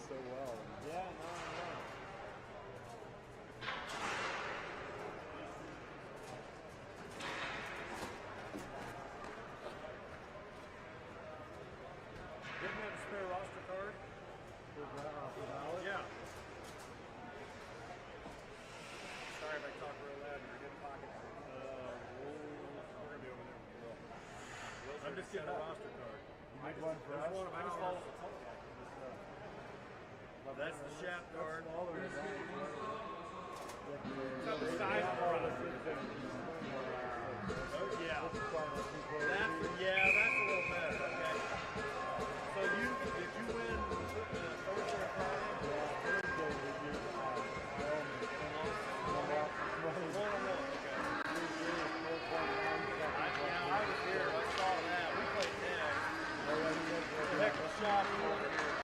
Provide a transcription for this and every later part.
so well. Yeah, no, no. Didn't have a spare roster card? Yeah. Sorry if I talk real loud. You're good pocket. We're gonna be over there. I'm just getting a roster card. You need one for us? I just follow the telegraph. That's the shaft card. That's the size of the product. Yeah. That's a little better. Okay. So did you win Thursday or Friday? I was here. I saw that. We played that. Heck of a shot over here.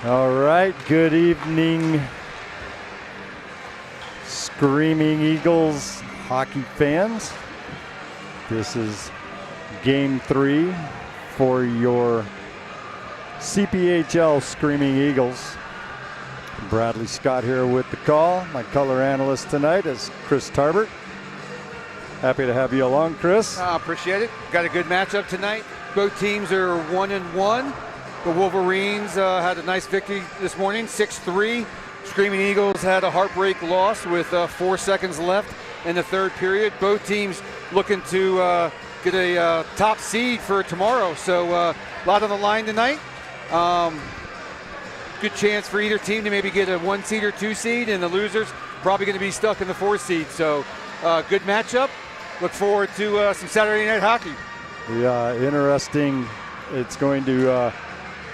All right, good evening, Screaming Eagles hockey fans. This is Game 3 for your CPHL Screaming Eagles. Bradley Scott here with the call. My color analyst tonight is Chris Tarbert. Happy to have you along, Chris. Appreciate it. Got a good matchup tonight. Both teams are 1-1. The Wolverines had a nice victory this morning, 6-3. Screaming Eagles had a heartbreak loss with 4 seconds left in the third period. Both teams looking to get a top seed for tomorrow. So a lot on the line tonight. Good chance for either team to maybe get a 1 seed or 2 seed, and the losers probably going to be stuck in the 4 seed. So good matchup. Look forward to some Saturday night hockey. Yeah, interesting. It's going to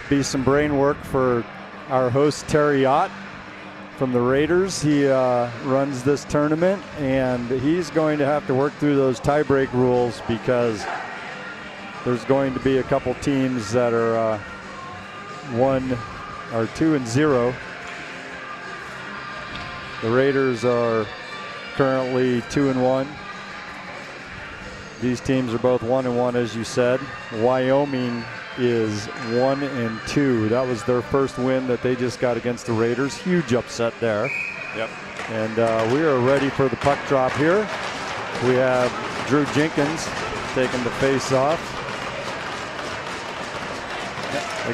be some brain work for our host Terry Ott from the Raiders. He runs this tournament, and he's going to have to work through those tiebreak rules because there's going to be a couple teams that are 2-0. The Raiders are currently 2-1. These teams are both 1-1, as you said. Wyoming is 1-2. That was their first win that they just got against the Raiders. Huge upset there. Yep. And we are ready for the puck drop here. We have Drew Jenkins taking the face-off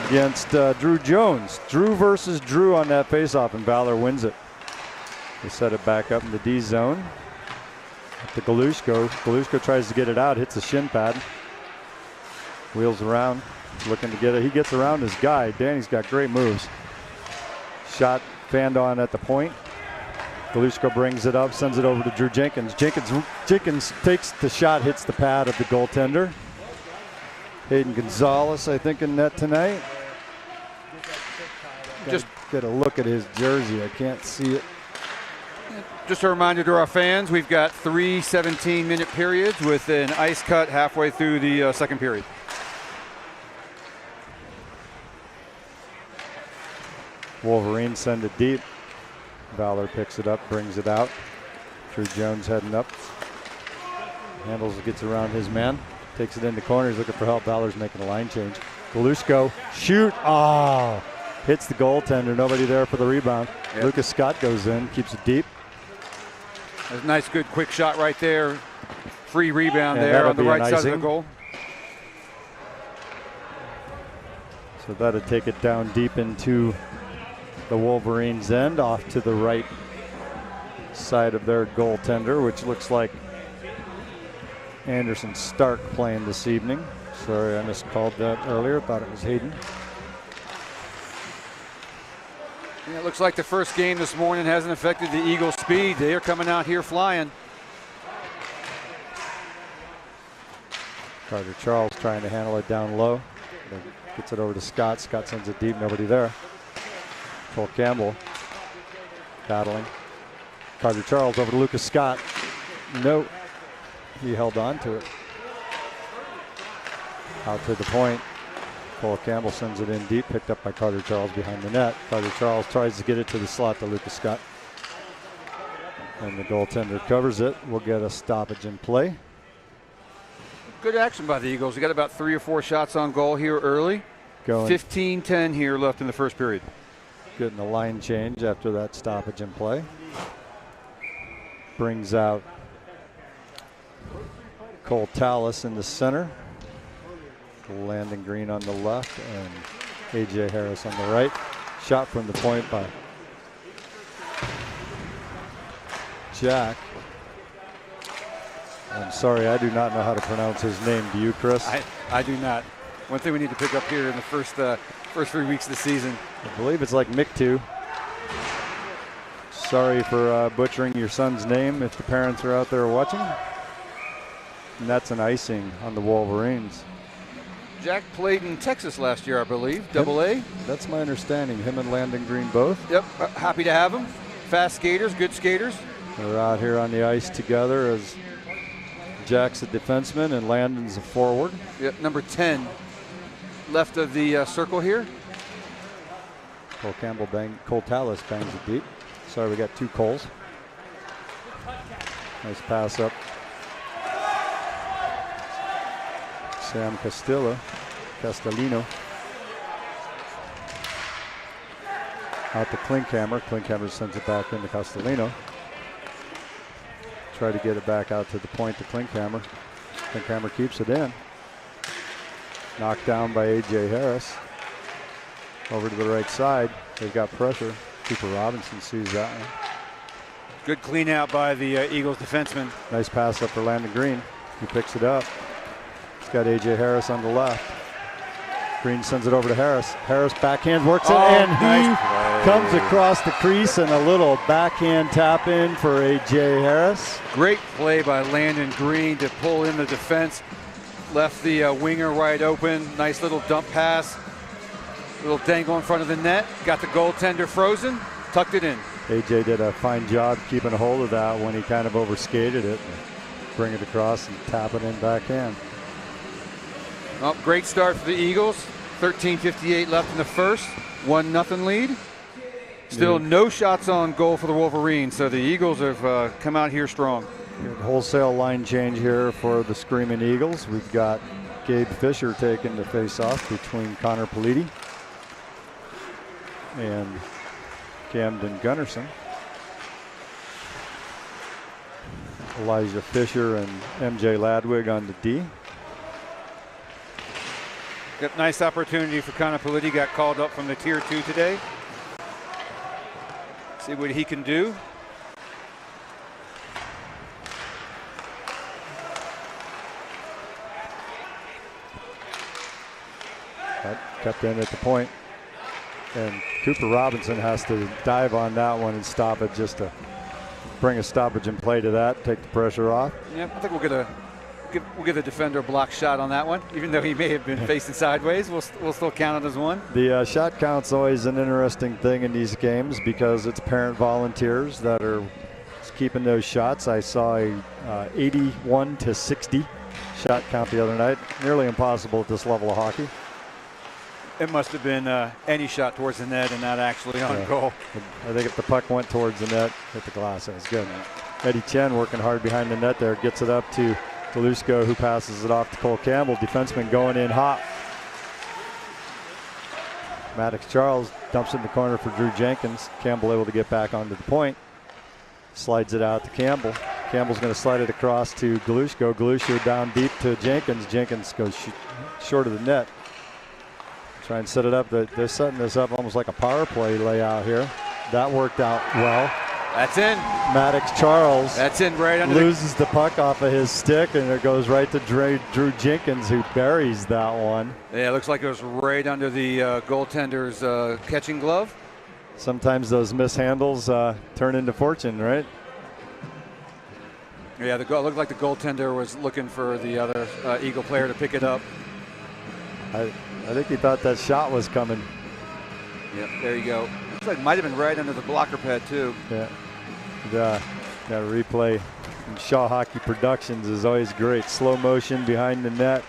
against Drew Jones. Drew versus Drew on that face-off, and Valor wins it. They set it back up in the D zone to Galushko. Galushko tries to get it out, hits the shin pad. Wheels around, looking to get it. He gets around his guy. Danny's got great moves. Shot fanned on at the point. Galushko brings it up, sends it over to Drew Jenkins. Jenkins takes the shot, hits the pad of the goaltender. Hayden Gonzalez, I think, in net tonight. Just get a look at his jersey. I can't see it. Just a reminder to our fans, we've got 3 17-minute periods with an ice cut halfway through the second period. Wolverines send it deep. Valor picks it up, brings it out. Drew Jones heading up. Handles it, gets around his man. Takes it into corner. He's looking for help. Valor's making a line change. Galushko, shoot. Oh, hits the goaltender. Nobody there for the rebound. Yep. Lucas Scott goes in, keeps it deep. There's a nice, good, quick shot right there. Free rebound there on the right side of the goal. So that'll take it down deep into the Wolverines' end, off to the right side of their goaltender, which looks like Anderson Stark playing this evening. Sorry, I miscalled that earlier. Thought it was Hayden. Yeah, it looks like the first game this morning hasn't affected the Eagles' speed. They are coming out here flying. Carter Charles trying to handle it down low. Gets it over to Scott. Scott sends it deep. Nobody there. Cole Campbell battling. Carter Charles over to Lucas Scott. No. He held on to it. Out to the point. Cole Campbell sends it in deep, picked up by Carter Charles behind the net. Carter Charles tries to get it to the slot to Lucas Scott. And the goaltender covers it. We'll get a stoppage in play. Good action by the Eagles. We got about 3 or 4 shots on goal here early. 15-10 here left in the first period. Getting a line change after that stoppage in play. Brings out Cole Tallis in the center. Landon Green on the left and A.J. Harris on the right. Shot from the point by Jack. I'm sorry, I do not know how to pronounce his name. Do you, Chris? I do not. One thing we need to pick up here in the first 3 weeks of the season. I believe it's like Miktu. Sorry for butchering your son's name if the parents are out there watching. And that's an icing on the Wolverines. Jack played in Texas last year, I believe, AA. That's my understanding. Him and Landon Green both. Yep, happy to have him. Fast skaters, good skaters. They're out here on the ice together as Jack's a defenseman and Landon's a forward. Yep, number 10, left of the circle here. Cole Tallis bangs it deep. Sorry, we got two Coles. Nice pass up. Sam Castellino. Out to Klinkhammer. Klinkhammer sends it back into Castellino. Try to get it back out to the point to Klinkhammer. Klinkhammer keeps it in. Knocked down by A.J. Harris. Over to the right side. They've got pressure. Cooper Robinson sees that one. Good clean out by the Eagles defenseman. Nice pass up for Landon Green. He picks it up. He's got A.J. Harris on the left. Green sends it over to Harris. Harris backhand works it, and he comes across the crease and a little backhand tap in for A.J. Harris. Great play by Landon Green to pull in the defense. Left the winger wide open. Nice little dump pass. Little dangle in front of the net. Got the goaltender frozen. Tucked it in. A.J. did a fine job keeping a hold of that when he kind of overskated it. Bring it across and tap it in backhand. Well, great start for the Eagles. 13:58 left in the first. 1-0 lead. Still no shots on goal for the Wolverines, so the Eagles have come out here strong. Good wholesale line change here for the Screaming Eagles. We've got Gabe Fisher taking the face-off between Connor Politi and Camden Gunnarsson. Elijah Fisher and MJ Ladwig on the D. Yep, nice opportunity for Connor Politi. Got called up from the Tier 2 today. See what he can do. Kept in at the point. And Cooper Robinson has to dive on that one and stop it just to bring a stoppage in play to that, take the pressure off. Yep, I think we'll give the defender a block shot on that one, even though he may have been facing sideways. We'll still count it as one. The shot count's always an interesting thing in these games because it's parent volunteers that are keeping those shots. I saw a 81-60 shot count the other night. Nearly impossible at this level of hockey. It must have been any shot towards the net and not actually on goal. I think if the puck went towards the net, hit the glass, it was good. Eddie Chen working hard behind the net there, gets it up to Galushko, who passes it off to Cole Campbell. Defenseman going in hot. Maddox Charles dumps it in the corner for Drew Jenkins. Campbell able to get back onto the point. Slides it out to Campbell. Campbell's going to slide it across to Galushko. Galushko down deep to Jenkins. Jenkins goes short of the net. Try and set it up. They're setting this up almost like a power play layout here. That worked out well. That's in. Maddox Charles. That's in right under. Loses the puck off of his stick, and it goes right to Drew Jenkins, who buries that one. Yeah, it looks like it was right under the goaltender's catching glove. Sometimes those mishandles turn into fortune, right? Yeah, it looked like the goaltender was looking for the other Eagle player to pick it up. I think he thought that shot was coming. Yep, there you go. Looks like it might have been right under the blocker pad, too. Yeah. That replay from Shaw Hockey Productions is always great. Slow motion behind the net.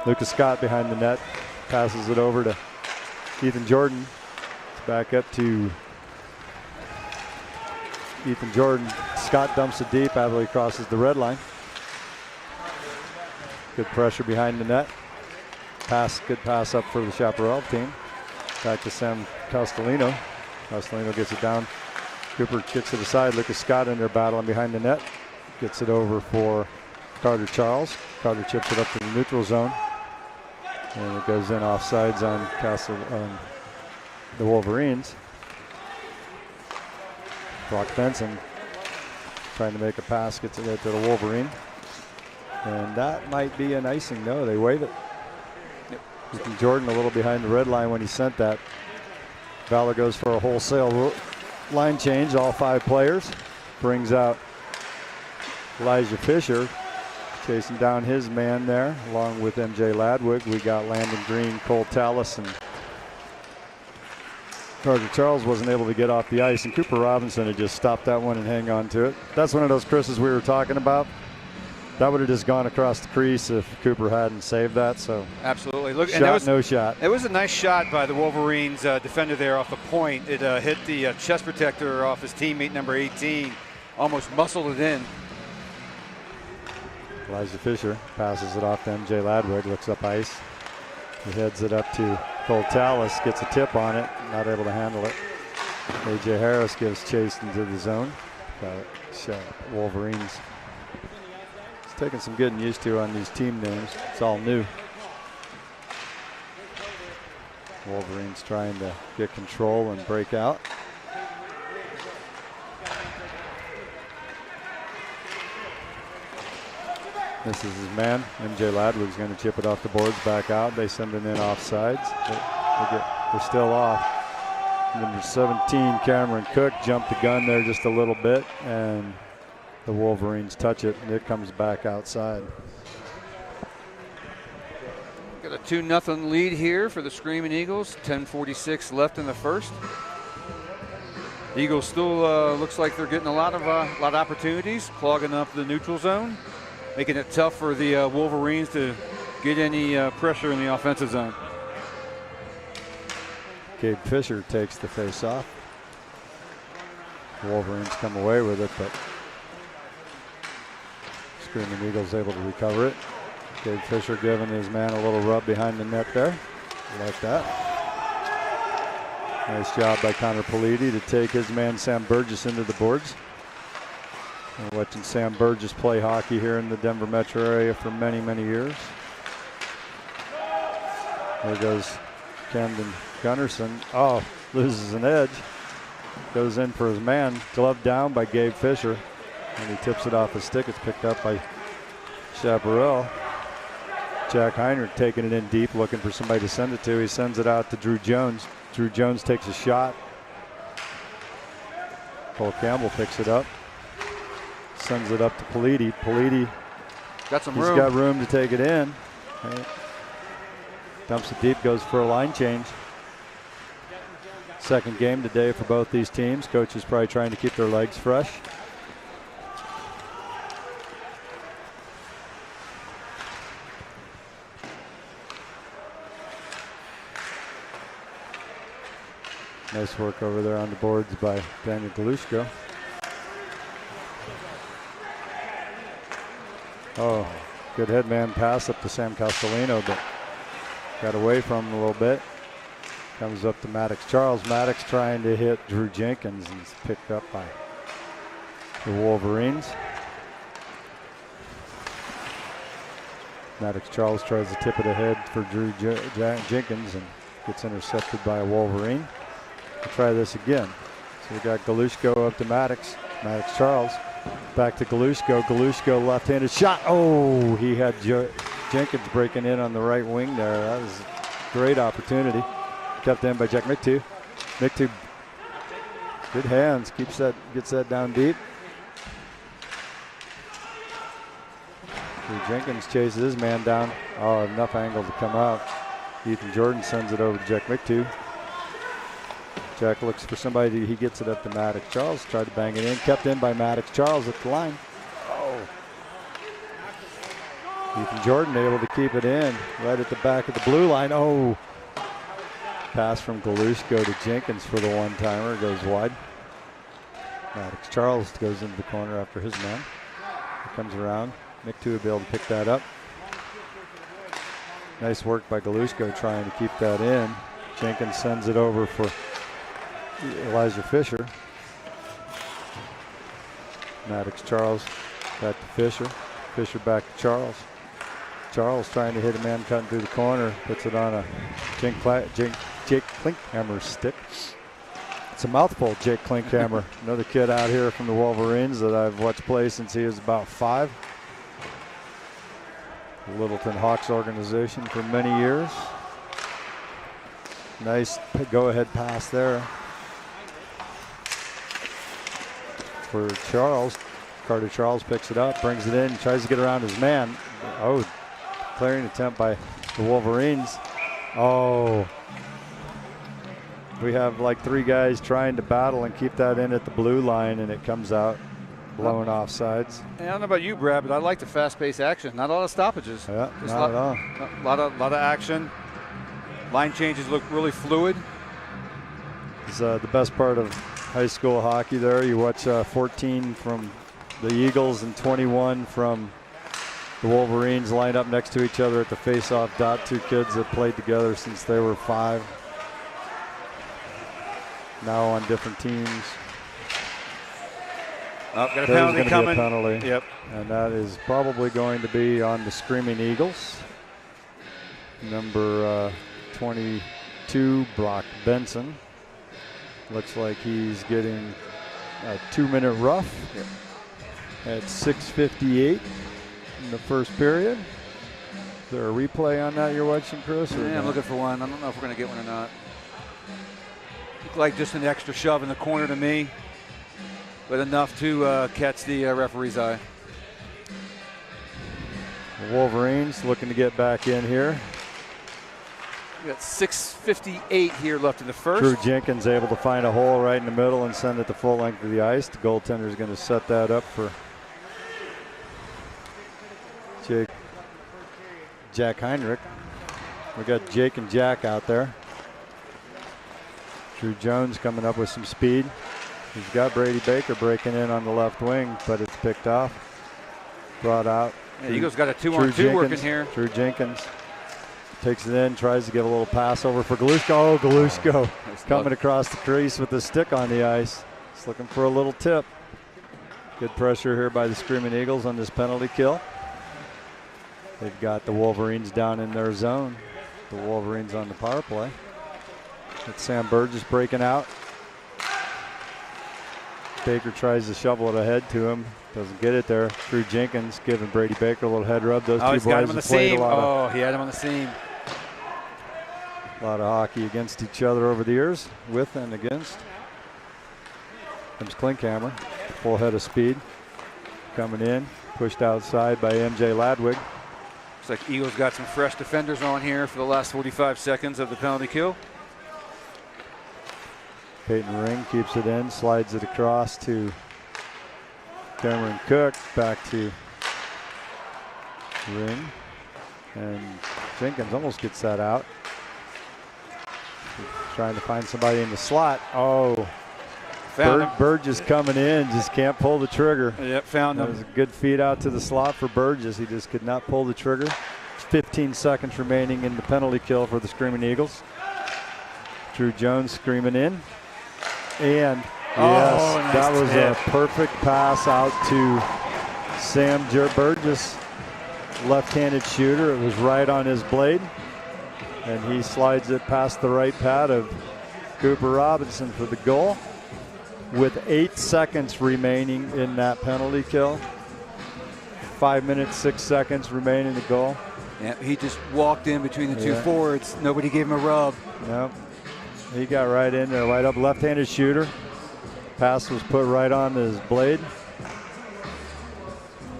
Lucas Scott behind the net. Passes it over to Ethan Jordan. It's back up to Ethan Jordan. Scott dumps it deep after he crosses the red line. Good pressure behind the net. Good pass up for the Chaparral team. Back to Sam Castellino. Castellino gets it down. Cooper kicks it aside. Lucas Scott in there battling behind the net. Gets it over for Carter Charles. Carter chips it up to the neutral zone. And it goes in offsides on the Wolverines. Brock Benson trying to make a pass, gets it to the Wolverine. And that might be an icing. No, they wave it. Yep. Jordan a little behind the red line when he sent that. Valor goes for a wholesale line change, all 5 players. Brings out Elijah Fisher, chasing down his man there, along with MJ Ladwig. We got Landon Green, Cole Tallis, and Carter Charles wasn't able to get off the ice, and Cooper Robinson had just stopped that one and hang on to it. That's one of those Chris's we were talking about. That would have just gone across the crease if Cooper hadn't saved that. So absolutely. Look, shot, and that was, no shot. It was a nice shot by the Wolverines defender there off the point. It hit the chest protector off his teammate number 18, almost muscled it in. Elijah Fisher passes it off to MJ Ladwig, looks up ice. He heads it up to Cole Tallis, gets a tip on it, not able to handle it. AJ Harris gives chase into the zone. Got it. Shot. Wolverines. It's taking some getting used to on these team names. It's all new. Wolverines trying to get control and break out. This is his man. MJ Ladwig's going to chip it off the boards, back out. They send it in offsides. They're still off. Number 17, Cameron Cook, jumped the gun there just a little bit, and the Wolverines touch it, and it comes back outside. Got a 2-0 lead here for the Screaming Eagles. 10:46 left in the first. Eagles still looks like they're getting a lot of opportunities, clogging up the neutral zone, making it tough for the Wolverines to get any pressure in the offensive zone. Gabe Fisher takes the face-off. Wolverines come away with it, but Screaming Eagles able to recover it. Gabe Fisher giving his man a little rub behind the net there. Like that. Nice job by Connor Politi to take his man Sam Burgess into the boards. We're watching Sam Burgess play hockey here in the Denver metro area for many, many years. There goes Camden Gunnarsson. Oh, loses an edge. Goes in for his man. Glove down by Gabe Fisher. And he tips it off his stick. It's picked up by Chaparral. Jack Heinrich taking it in deep, looking for somebody to send it to. He sends it out to Drew Jones. Drew Jones takes a shot. Cole Campbell picks it up. Sends it up to Politi. Politi got some he's room. got room to take it in. Right. Dumps it deep, goes for a line change. Second game today for both these teams. Coaches probably trying to keep their legs fresh. Nice work over there on the boards by Daniel Galushko. Oh, good headman pass up to Sam Castellino, but got away from him a little bit. Comes up to Maddox Charles. Maddox trying to hit Drew Jenkins, and it's picked up by the Wolverines. Maddox Charles tries to tip it ahead for Drew Jenkins and gets intercepted by a Wolverine. We'll try this again. So we got Galushko up to Maddox. Maddox Charles back to Galushko. Galushko left-handed shot. Oh, he had Jenkins breaking in on the right wing there. That was a great opportunity. Kept in by Jack Mictu. Mictu, good hands, gets that down deep. Jenkins chases his man down. Oh, enough angle to come out. Ethan Jordan sends it over to Jack Mictu. Jack looks for somebody. He gets it up to Maddox Charles. Tried to bang it in. Kept in by Maddox Charles at the line. Oh. Ethan Jordan able to keep it in right at the back of the blue line. Oh. Pass from Galushko to Jenkins for the one-timer. Goes wide. Maddox Charles goes into the corner after his man. He comes around. Mictu will be able to pick that up. Nice work by Galushko trying to keep that in. Jenkins sends it over for Elijah Fisher. Maddox Charles back to Fisher. Fisher back to Charles. Charles trying to hit a man cutting through the corner. Puts it on a Jake Klinkhammer stick. It's a mouthful, Jake Klinkhammer. Another kid out here from the Wolverines that I've watched play since he was about 5. Littleton Hawks organization for many years. Nice go-ahead pass there for Charles. Carter Charles picks it up, brings it in, tries to get around his man. Oh, clearing attempt by the Wolverines. Oh, we have like 3 guys trying to battle and keep that in at the blue line, and it comes out. blowing off sides. I don't know about you, Brad, but I like the fast-paced action. Not a lot of stoppages. Yeah, Just not at all. A lot of action. Line changes look really fluid. It's the best part of high school hockey there. You watch 14 from the Eagles and 21 from the Wolverines lined up next to each other at the face-off dot. Two kids that played together since they were 5. Now on different teams. Oh, got a There's penalty going to coming. be a penalty. Yep. And that is probably going to be on the Screaming Eagles. Number 22, Brock Benson. Looks like he's getting a 2-minute rough at 6:58 in the first period. Is there a replay on that you're watching, Chris? Or Yeah, I'm not? looking for one. I don't know if we're going to get one or not. Looked like just an extra shove in the corner to me, but enough to catch the referee's eye. The Wolverines looking to get back in here. We got 6:58 here left in the first. Drew Jenkins able to find a hole right in the middle and send it the full length of the ice. The goaltender is going to set that up for Jack Heinrich. We got Jake and Jack out there. Drew Jones coming up with some speed. He's got Brady Baker breaking in on the left wing, but it's picked off. Brought out. Yeah, Eagles got a 2-on-2 working here. Drew Jenkins takes it in, tries to give a little pass over for Galushko. Oh, Galushko coming across the crease with the stick on the ice. He's looking for a little tip. Good pressure here by the Screaming Eagles on this penalty kill. They've got the Wolverines down in their zone. The Wolverines on the power play. It's Sam Burgess breaking out. Baker tries to shovel it ahead to him. Doesn't get it there. Drew Jenkins giving Brady Baker a little head rub. Those two He's got boys him on the have played seam. a lot He had him on the seam. a lot of hockey against each other over the years, with and against. Comes Klinkhammer, full head of speed. Coming in, pushed outside by MJ Ladwig. Looks like Eagles got some fresh defenders on here for the last 45 seconds of the penalty kill. Peyton Ring keeps it in, slides it across to Cameron Cook, back to Ring. And Jenkins almost gets that out. Trying to find somebody in the slot. Oh, Burgess coming in, just can't pull the trigger. Yep, found That him. was a good feed out to the slot for Burgess. He just could not pull the trigger. 15 seconds remaining in the penalty kill for the Screaming Eagles. Drew Jones screaming in. And yes, nice that was tip. a perfect pass out to Sam Burgess, left-handed shooter. It was right on his blade. And he slides it past the right pad of Cooper Robinson for the goal. With 8 seconds remaining in that penalty kill. 5 minutes, 6 seconds remaining to goal. Yeah, he just walked in between the two forwards. Nobody gave him a rub. Nope. He got right in there, right up, left-handed shooter. Pass was put right on his blade.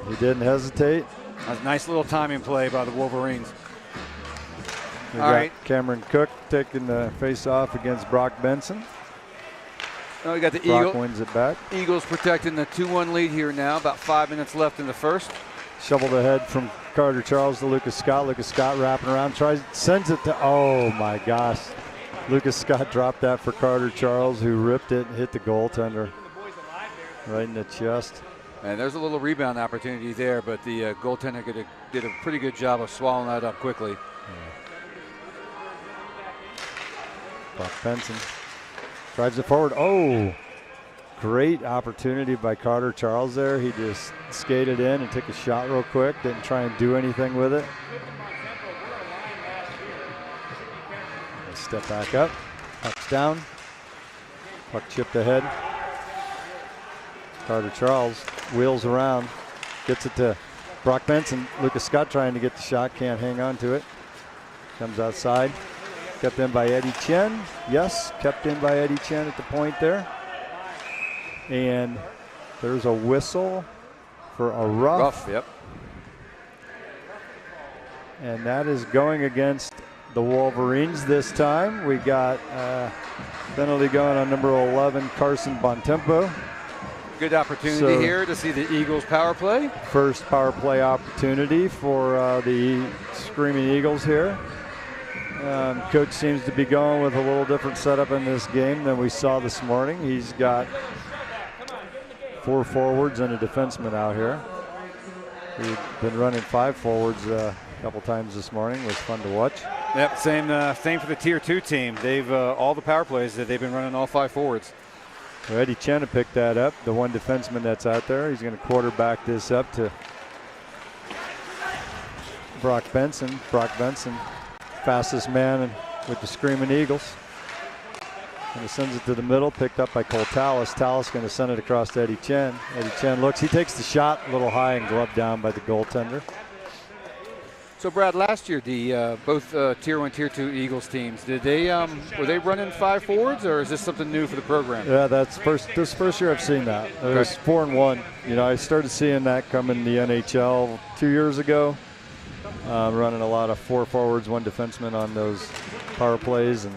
He didn't hesitate. That was a nice little timing play by the Wolverines. We All got right. Cameron Cook taking the face-off against Brock Benson. Oh, we got the Brock wins it back. Eagles protecting the 2-1 lead here now. About 5 minutes left in the first. Shoveled ahead from Carter Charles to Lucas Scott. Lucas Scott wrapping around, sends it to, oh my gosh. Lucas Scott dropped that for Carter Charles, who ripped it and hit the goaltender right in the chest. And there's a little rebound opportunity there, but the goaltender did a pretty good job of swallowing that up quickly. Brock Benson drives it forward. Oh, great opportunity by Carter Charles there. He just skated in and took a shot real quick. Didn't try and do anything with it. Step back up. Puck's down. Puck chipped ahead. Carter Charles wheels around. Gets it to Brock Benson. Lucas Scott trying to get the shot. Can't hang on to it. Comes outside. Kept in by Eddie Chen. Yes, kept in by Eddie Chen at the point there. And there's a whistle for a rough. Yep. And that is going against the Wolverines this time. We got penalty going on number 11, Carson Bontempo. Good opportunity So- here to see the Eagles power play. First power play opportunity for the Screaming Eagles here. Coach seems to be going with a little different setup in this game than we saw this morning. He's got 4 forwards and a defenseman out here. We've been running 5 forwards a couple times this morning. It was fun to watch. Yep, same for the Tier 2 team. They've all the power plays that they've been running all 5 forwards. So Eddie Chen to pick that up, the one defenseman that's out there. He's going to quarterback this up to Brock Benson. Brock Benson, fastest man with the Screaming Eagles. And he sends it to the middle, picked up by Cole Tallis. Tallis going to send it across to Eddie Chen. Eddie Chen looks, he takes the shot a little high and gloved down by the goaltender. So Brad, last year the both Tier 1, Tier 2 Eagles teams, did they were they running 5 forwards, or is this something new for the program? Yeah, that's this first year I've seen that. It was 4-1. You know, I started seeing that come in the NHL 2 years ago. Running a lot of 4 forwards, 1 defenseman on those power plays, and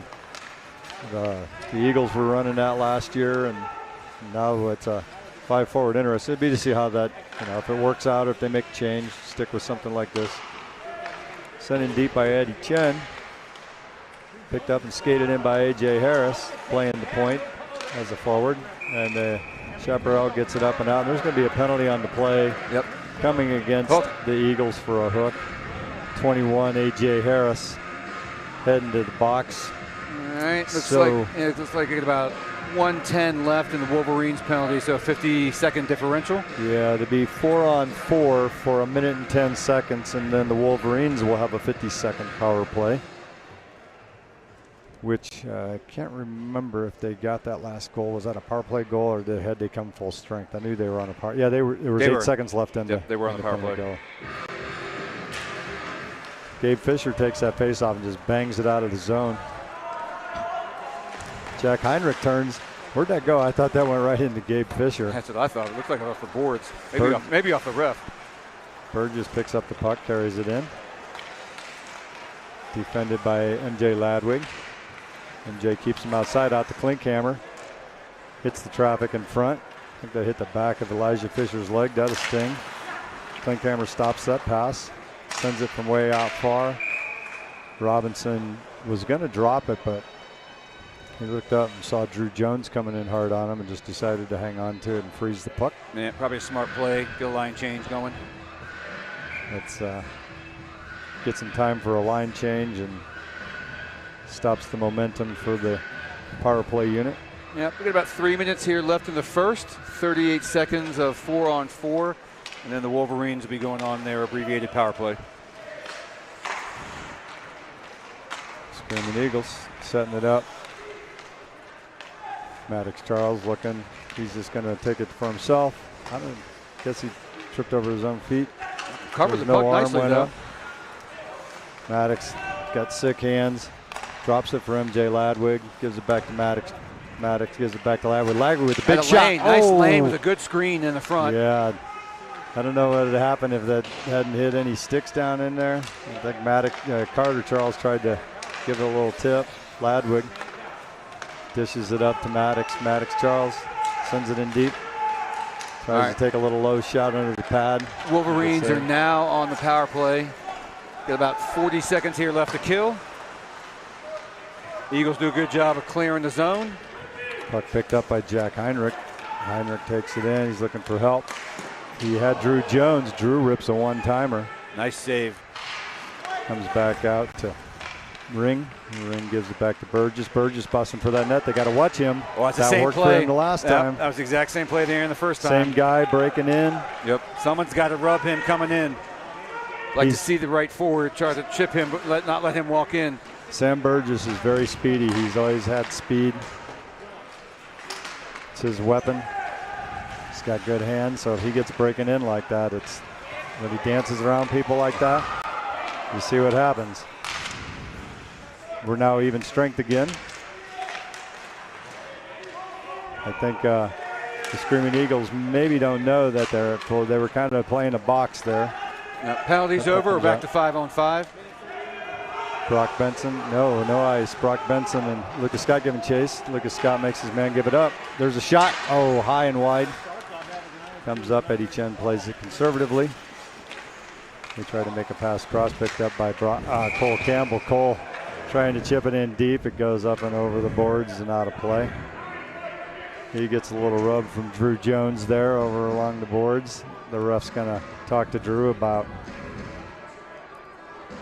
the Eagles were running that last year, and now it's a 5 forward. Interesting. It'd be to see how that, you know, if it works out, or if they make a change, stick with something like this. Sent in deep by Eddie Chen. Picked up and skated in by A.J. Harris, playing the point as a forward. And Chaparral gets it up and out. And there's going to be a penalty on the play. Yep. Coming against the Eagles for a hook. 21, A.J. Harris heading to the box. All right, it looks like about 1:10 left in the Wolverines penalty, so a 50-second differential. Yeah, to be 4-on-4 for 1 minute and 10 seconds, and then the Wolverines will have a 50-second power play, which I can't remember if they got that last goal. Was that a power play goal, or had they come full strength? I knew they were on a power. Yeah, there was 8 seconds left in they were on the power play goal. Gabe Fisher takes that face-off and just bangs it out of the zone. Jack Heinrich turns. Where'd that go? I thought that went right into Gabe Fisher. That's what I thought. It looked like it was off the boards. Maybe off the ref. Burgess picks up the puck, carries it in. Defended by MJ Ladwig. MJ keeps him outside, out to Klinkhammer. Hits the traffic in front. I think that hit the back of Elijah Fisher's leg. That'll sting. Klinkhammer stops that pass. Sends it from way out far. Robinson was going to drop it, but he looked up and saw Drew Jones coming in hard on him and just decided to hang on to it and freeze the puck. Yeah, probably a smart play. Get a line change going. Let's get some time for a line change and stops the momentum for the power play unit. Yeah, we got about 3 minutes here left in the first. 38 seconds of 4-on-4, and then the Wolverines will be going on their abbreviated power play. Screaming Eagles setting it up. Maddox Charles looking. He's just going to take it for himself. I don't guess he tripped over his own feet. Covered the puck nicely, though. Maddox got sick hands. Drops it for MJ Ladwig. Gives it back to Maddox. Maddox gives it back to Ladwig. Ladwig with a big shot. Nice lane with a good screen in the front. Yeah. I don't know what had happened if that hadn't hit any sticks down in there. I think Carter Charles tried to give it a little tip. Ladwig dishes it up to Maddox. Maddox Charles sends it in deep. Tries to take a little low shot under the pad. Wolverines are now on the power play. Got about 40 seconds here left to kill. The Eagles do a good job of clearing the zone. Puck picked up by Jack Heinrich. Heinrich takes it in. He's looking for help. He had Drew Jones. Drew rips a one-timer. Nice save. Comes back out to Ring. Ring gives it back to Burgess. Burgess busting for that net. They got to watch him. Oh, that's that the same worked play for him the last time. That was the exact same play there in the first time. Same guy breaking in. Yep. Someone's got to rub him coming in. Like to see the right forward try to chip him, but not let him walk in. Sam Burgess is very speedy. He's always had speed. It's his weapon. He's got good hands, so if he gets breaking in like that, it's when he dances around people like that, you see what happens. We're now even strength again. I think the Screaming Eagles maybe don't know that they were kind of playing a box there. Now, penalties over. We're back to 5-on-5. Brock Benson, no ice. Brock Benson and Lucas Scott giving chase. Lucas Scott makes his man give it up. There's a shot. Oh, high and wide. Comes up at each end, plays it conservatively. They try to make a pass cross, picked up by Cole Campbell. Cole trying to chip it in deep. It goes up and over the boards and out of play. He gets a little rub from Drew Jones there over along the boards. The ref's gonna talk to Drew about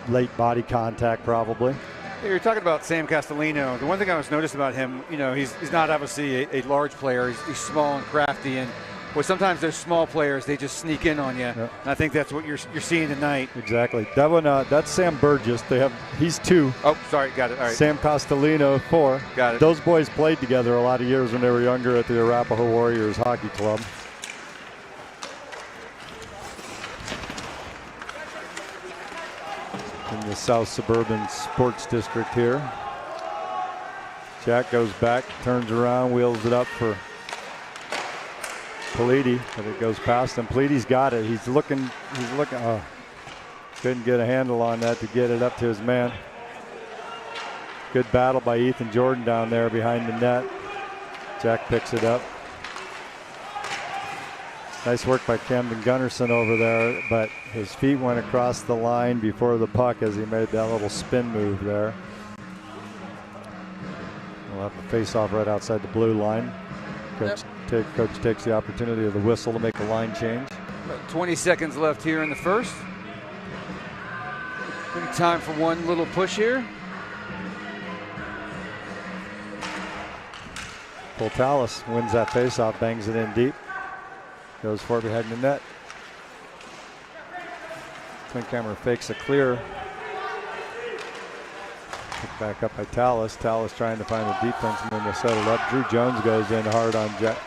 late body contact probably. You're talking about Sam Castellino. The one thing I was noticed about him, you know, he's not obviously a large player. He's small and crafty, and well, sometimes those small players, they just sneak in on you. Yep. And I think that's what you're seeing tonight. Exactly. That one, that's Sam Burgess. He's 2. Oh, sorry, got it. All right. Sam Castellino, 4. Got it. Those boys played together a lot of years when they were younger at the Arapahoe Warriors Hockey Club. In the South Suburban Sports District here. Jack goes back, turns around, wheels it up for Politi, but it goes past him. Politi's got it. He's looking, oh, couldn't get a handle on that to get it up to his man. Good battle by Ethan Jordan down there behind the net. Jack picks it up. Nice work by Camden Gunnarsson over there, but his feet went across the line before the puck as he made that little spin move there. We'll have a face-off right outside the blue line. Coach takes the opportunity of the whistle to make a line change. About 20 seconds left here in the first. Maybe time for one little push here. Poltalis wins that face-off, bangs it in deep. Goes for it behind the net. Twin camera fakes a clear. Picked back up by Tallis. Tallis trying to find the defenseman to settle up. Drew Jones goes in hard on Jack.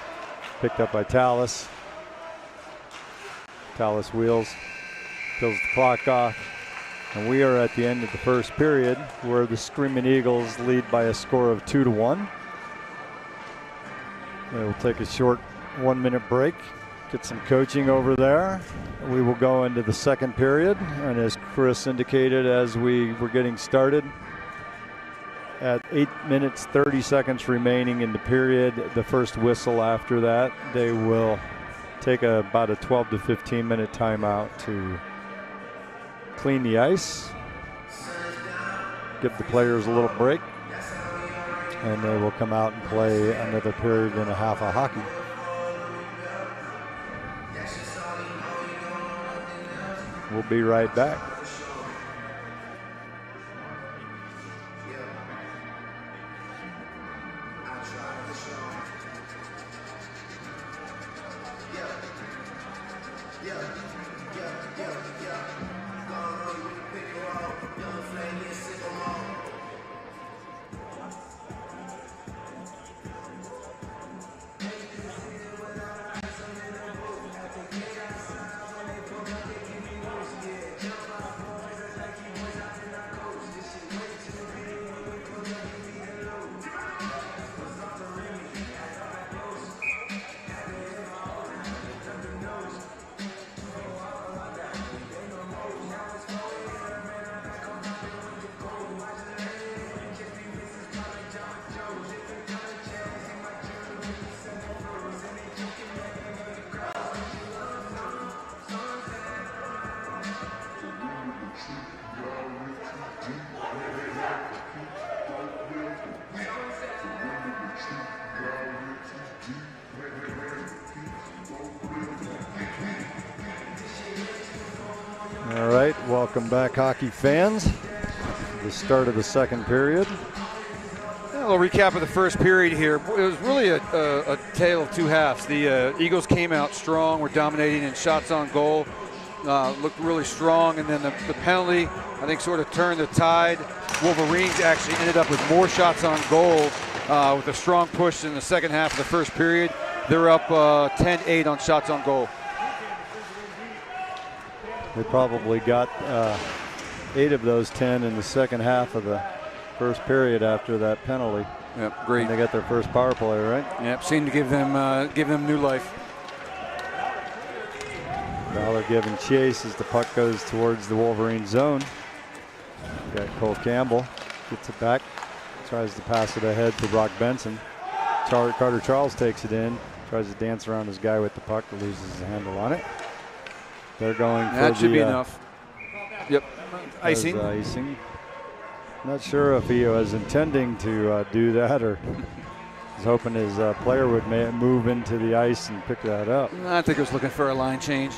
Picked up by Tallis. Tallis wheels, kills the clock off. And we are at the end of the first period where the Screaming Eagles lead by a score of 2-1. We will take a short 1-minute break. Get some coaching over there. We will go into the second period. And as Chris indicated as we were getting started, at 8 minutes, 30 seconds remaining in the period, the first whistle after that, they will take about a 12 to 15 minute timeout to clean the ice, give the players a little break, and they will come out and play another period and a half of hockey. We'll be right back. All right, welcome back, hockey fans. The start of the second period. A little recap of the first period here. It was really a tale of two halves. The Eagles came out strong, were dominating in shots on goal, looked really strong, and then the penalty, I think, sort of turned the tide. Wolverines actually ended up with more shots on goal with a strong push in the second half of the first period. They're up 10-8 on shots on goal. They probably got 8 of those 10 in the second half of the first period after that penalty. Yep, great. And they got their first power play, right? Yep, seemed to give them new life. Fowler giving chase as the puck goes towards the Wolverine zone. Got Cole Campbell, gets it back, tries to pass it ahead to Brock Benson. Carter Charles takes it in, Tries to dance around his guy with the puck, loses his handle on it. They're going for that should be enough. Yep, icing. Icing. Not sure if he was intending to do that or was hoping his player would move into the ice and pick that up. I think he was looking for a line change.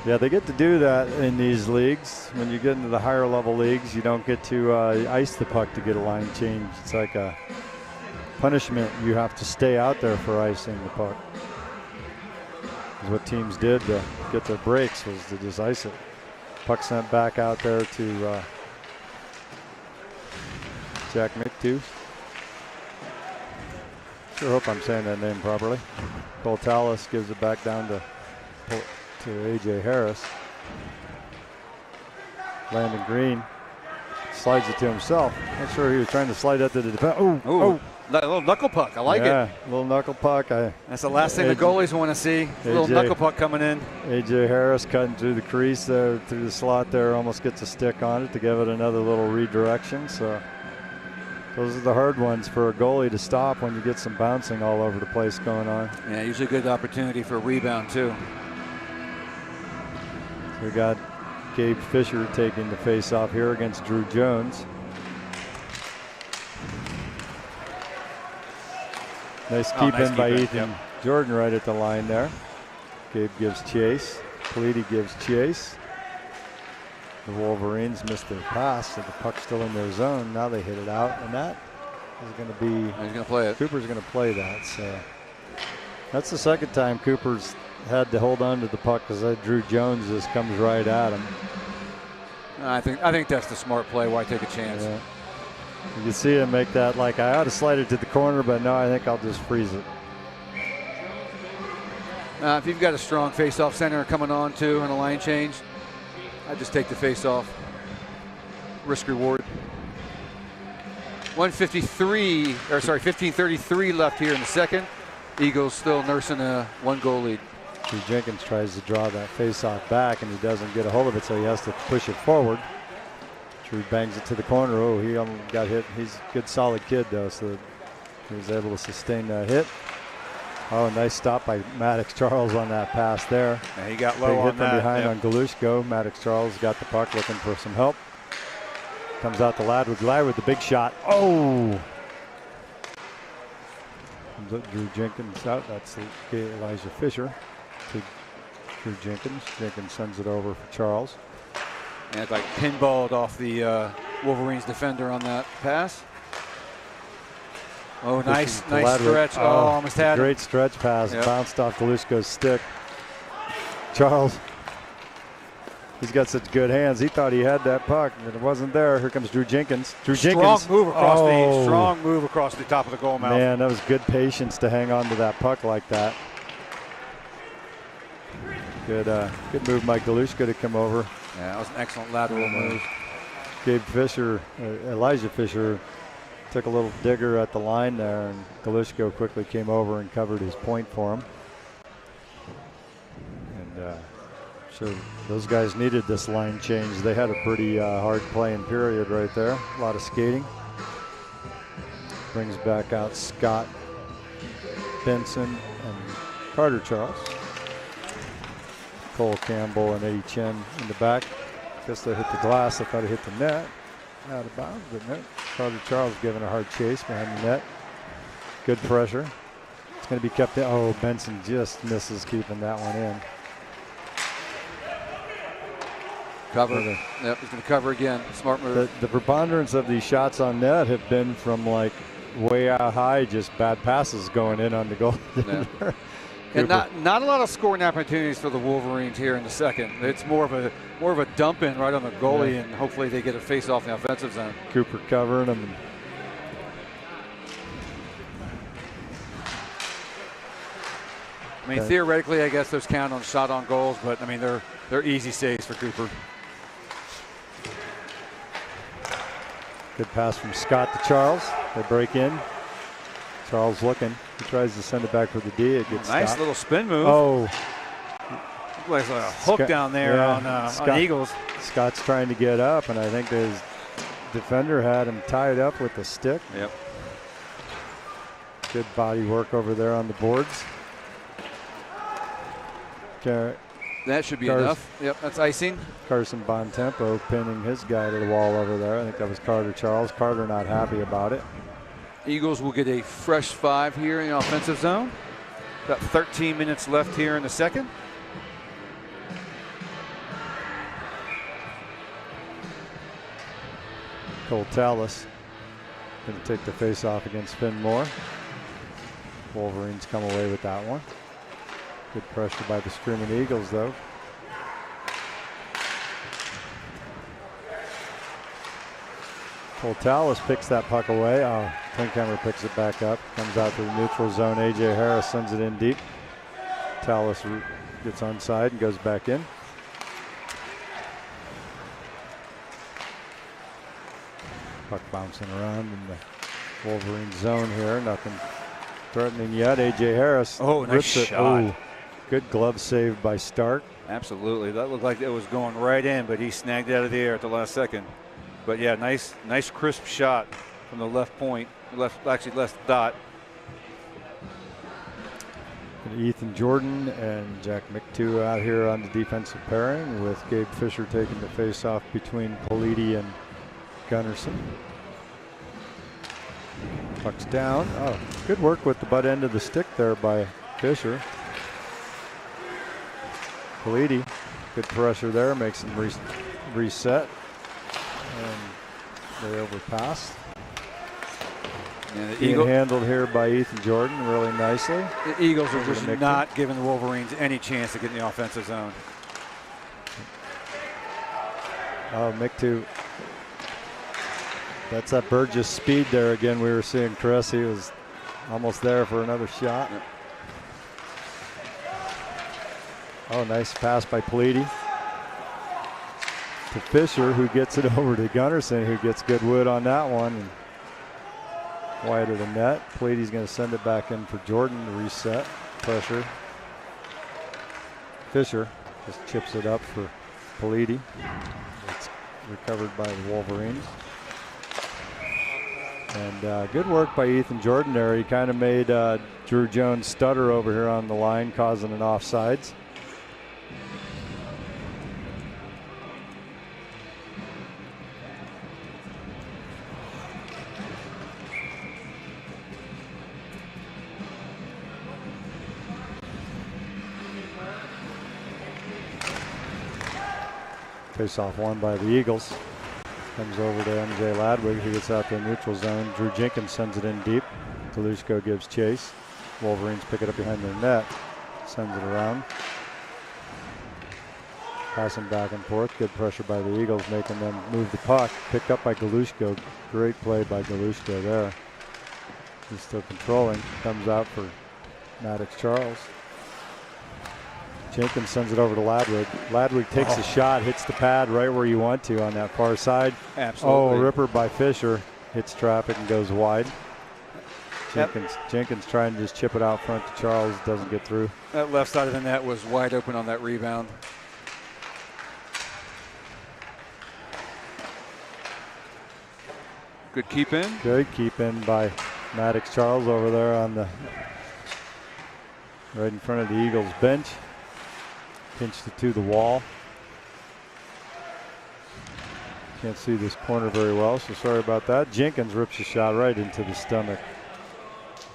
Yeah, they get to do that in these leagues. When you get into the higher level leagues, you don't get to ice the puck to get a line change. It's like a punishment. You have to stay out there for icing the puck. Because what teams did to get their breaks was to just ice it. Puck sent back out there to Jack McToo. Sure hope I'm saying that name properly. Cole Tallis gives it back down to A.J. Harris. Landon Green slides it to himself. Not sure he was trying to slide that to the defense. Oh, that little knuckle puck. I like it. Yeah, little knuckle puck. That's the last thing the goalies want to see. A little knuckle puck coming in. A.J. Harris cutting through the crease there, through the slot there, almost gets a stick on it to give it another little redirection. So those are the hard ones for a goalie to stop when you get some bouncing all over the place going on. Yeah, usually a good opportunity for a rebound too. So we got Gabe Fisher taking the face-off here against Drew Jones. Nice keep in by Ethan Jordan right at the line there. Gabe gives chase. Politi gives chase. The Wolverines missed their pass, so the puck's still in their zone. Now they hit it out, and that is going to be. He's going to play it. Cooper's going to play that. So that's the second time Cooper's had to hold on to the puck because Drew Jones just comes right at him. I think that's the smart play. Why take a chance? Yeah. You can see him make that like I ought to slide it to the corner, but no, I think I'll just freeze it. If you've got a strong face-off center coming on too on a line change, I'd just take the face-off. Risk reward. 15:33 left here in the second. Eagles still nursing a 1-goal lead. Drew Jenkins tries to draw that face-off back, and he doesn't get a hold of it, so he has to push it forward. Drew bangs it to the corner. Oh, he almost got hit. He's a good, solid kid, though, so he was able to sustain that hit. Oh, nice stop by Maddox Charles on that pass there. Yeah, he got low Big on hit from that. behind on Galushko. Maddox Charles got the puck, looking for some help. Comes out the lad with the big shot. Oh! Comes up Drew Jenkins out. That's Elijah Fisher to Drew Jenkins. Jenkins sends it over for Charles. And it's like pinballed off the Wolverines defender on that pass. Oh, nice stretch. Oh, almost had it. Great stretch pass. Yep. Bounced off Galushko's stick. Charles, he's got such good hands. He thought he had that puck, but it wasn't there. Here comes Drew Jenkins. Strong move across the top of the goal mouth. Man, that was good patience to hang on to that puck like that. Good move by Galushko to come over. Yeah, that was an excellent lateral move. Gabe Fisher, Elijah Fisher, took a little digger at the line there, and Galushko quickly came over and covered his point for him. And sure, those guys needed this line change. They had a pretty hard playing period right there. A lot of skating. Brings back out Scott Benson and Carter Charles. Cole Campbell and Eddie Chen in the back. Guess they hit the glass. I thought it hit the net. Out of bounds, but no. Carter Charles giving a hard chase behind the net. Good pressure. It's going to be kept in. Oh, Benson just misses keeping that one in. Cover. Yep, he's going to cover again. Smart move. The preponderance of these shots on net have been from like way out high, just bad passes going in on the goal. Yeah. And not a lot of scoring opportunities for the Wolverines here in the second. It's more of a dump in right on the goalie, and hopefully they get a face off in the offensive zone. Cooper covering them. I mean, theoretically, I guess those count on shot on goals, but I mean they're easy saves for Cooper. Good pass from Scott to Charles. They break in. Charles looking. He tries to send it back for the D. It gets nice stopped. little spin move. Oh. Like a hook down there on Eagles. Scott's trying to get up, and I think his defender had him tied up with the stick. Yep. Good body work over there on the boards. That should be enough. Yep, that's icing. Carson Bontempo pinning his guy to the wall over there. I think that was Carter Charles. Carter not happy about it. Eagles will get a fresh 5 here in the offensive zone. About 13 minutes left here in the second. Cole Tallis going to take the face off against Finn Moore. Wolverines come away with that one. Good pressure by the Screaming Eagles, though. Cole Tallis picks that puck away. Oh, Klinkhammer picks it back up. Comes out to the neutral zone. A.J. Harris sends it in deep. Tallis gets onside and goes back in. Puck bouncing around in the Wolverine zone here. Nothing threatening yet. A.J. Harris. Oh, nice shot. Oh, good glove save by Stark. Absolutely. That looked like it was going right in, but he snagged it out of the air at the last second. But yeah, nice crisp shot from the left point, left dot. And Ethan Jordan and Jack McTew out here on the defensive pairing, with Gabe Fisher taking the face-off between Politi and Gunnarsson. Puck's down. Oh, good work with the butt end of the stick there by Fisher. Politi, good pressure there, makes him reset. And they overpassed. And Being handled here by Ethan Jordan really nicely. The Eagles are just not giving the Wolverines any chance to get in the offensive zone. Oh, McTew. That's that Burgess speed there again. We were seeing Chris. He was almost there for another shot. Yep. Oh, nice pass by Politi to Fisher, who gets it over to Gunnarsson, who gets good wood on that one. And wide of the net. Politi's going to send it back in for Jordan to reset. Pressure. Fisher just chips it up for Politi. It's recovered by the Wolverines. And good work by Ethan Jordan there. He kind of made Drew Jones stutter over here on the line, causing an offsides. Face-off won by the Eagles. Comes over to MJ Ladwig, who gets out to the neutral zone. Drew Jenkins sends it in deep. Galushko gives chase. Wolverines pick it up behind their net. Sends it around. Passing back and forth. Good pressure by the Eagles, making them move the puck. Picked up by Galushko. Great play by Galushko there. He's still controlling. Comes out for Maddox Charles. Jenkins sends it over to Ladwig. Ladwig takes a shot, hits the pad right where you want to on that far side. Absolutely. Oh, ripper by Fisher. Hits traffic and goes wide. Jenkins trying to just chip it out front to Charles. Doesn't get through. That left side of the net was wide open on that rebound. Good keep in. Good keep in by Maddox Charles over there on the right in front of the Eagles bench. Pinched it to the wall. Can't see this corner very well, so sorry about that. Jenkins rips a shot right into the stomach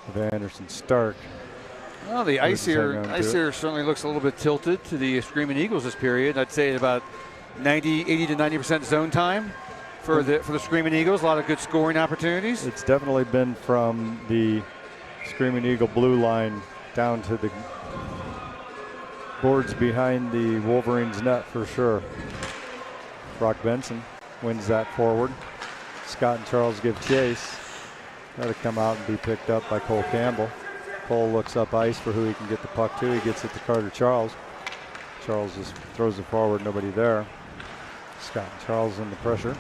of Anderson Stark. Well, the ice here certainly looks a little bit tilted to the Screaming Eagles this period. I'd say about 80 to 90% zone time for the Screaming Eagles. A lot of good scoring opportunities. It's definitely been from the Screaming Eagle blue line down to the boards behind the Wolverines net for sure. Brock Benson wins that forward. Scott and Charles give chase. Got to come out and be picked up by Cole Campbell. Cole looks up ice for who he can get the puck to. He gets it to Carter Charles. Charles just throws it forward, nobody there. Scott and Charles in the pressure.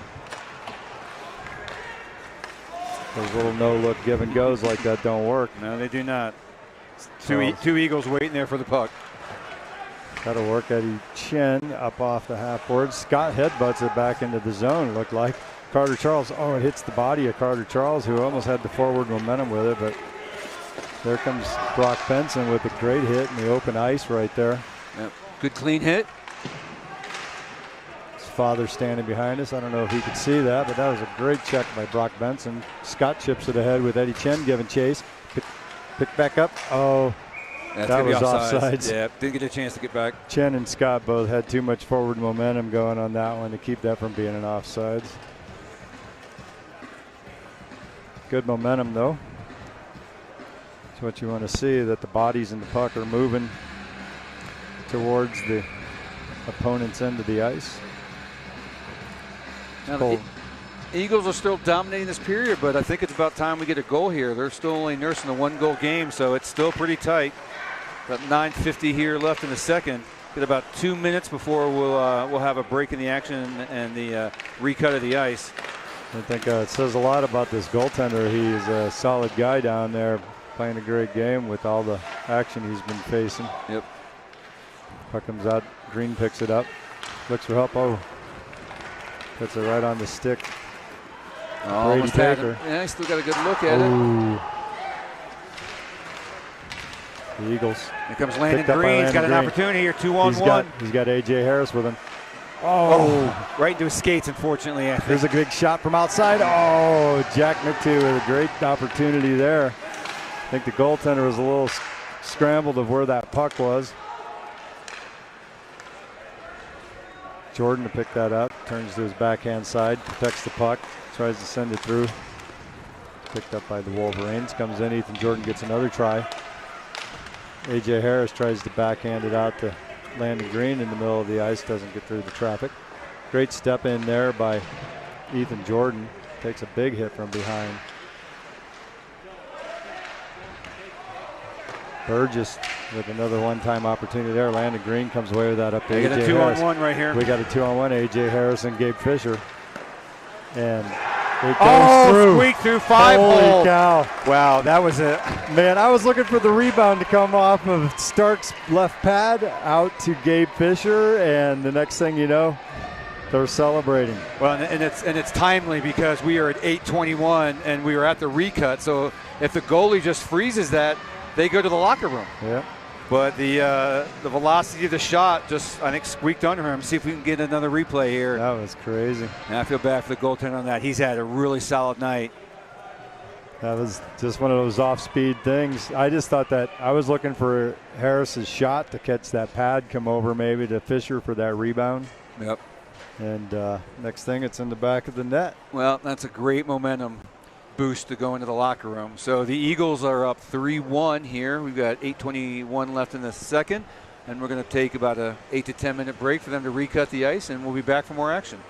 Those little no-look give and goes like that don't work. No, they do not. Two Eagles waiting there for the puck. That'll work. Eddie Chen up off the half board. Scott headbutts it back into the zone, looked like. Carter Charles, it hits the body of Carter Charles, who almost had the forward momentum with it, but There comes Brock Benson with a great hit in the open ice right there. Yep. Good clean hit. His father standing behind us. I don't know if he could see that, but that was a great check by Brock Benson. Scott chips it ahead with Eddie Chen giving chase. Pick back up. Oh, That's that gonna be was offsides. Yeah, didn't get a chance to get back. Chen and Scott both had too much forward momentum going on that one to keep that from being an offsides. Good momentum though. That's what you want to see, that the bodies and the puck are moving towards the opponent's end of the ice. Now, the Eagles are still dominating this period, but I think it's about time we get a goal here. They're still only nursing a 1-goal game, so it's still pretty tight. About 9:50 here left in the second. Get about 2 minutes before we'll have a break in the action and the recut of the ice. I think it says a lot about this goaltender. He is a solid guy down there, playing a great game with all the action he's been facing. Yep. Puck comes out. Green picks it up. Looks for help. Oh, puts it right on the stick. Almost had it. Yeah, he still got a good look at it. The Eagles. Here comes Landon Green. He's got an opportunity here, 2-on-1. He's got A.J. Harris with him. Oh, right into his skates, unfortunately. There's a big shot from outside. Oh, Jack McToo with a great opportunity there. I think the goaltender was a little scrambled of where that puck was. Jordan to pick that up, turns to his backhand side, protects the puck, tries to send it through. Picked up by the Wolverines, comes in, Ethan Jordan gets another try. A.J. Harris tries to backhand it out to Landon Green in the middle of the ice, doesn't get through the traffic. Great step in there by Ethan Jordan, takes a big hit from behind. Burgess with another one-time opportunity there. Landon Green comes away with that up to A.J. Harris. We got a 2-on-1 right here. We got a 2-on-1, A.J. Harris and Gabe Fisher. And it goes through. Squeak through 5-hole. Holy cow. Wow, that was it. Man, I was looking for the rebound to come off of Stark's left pad out to Gabe Fisher, and the next thing you know, they're celebrating. Well, and it's timely because we are at 8:21 and we are at the recut. So if the goalie just freezes that, they go to the locker room. Yeah. But the velocity of the shot just, I think, squeaked under him. See if we can get another replay here. That was crazy. And I feel bad for the goaltender on that. He's had a really solid night. That was just one of those off-speed things. I just thought that I was looking for Harris's shot to catch that pad, come over maybe to Fisher for that rebound. Yep. And next thing, it's in the back of the net. Well, that's a great momentum boost to go into the locker room. So the Eagles are up 3-1 here. We've got 8:21 left in the second, and we're going to take about a 8 to 10 minute break for them to recut the ice, and we'll be back for more action.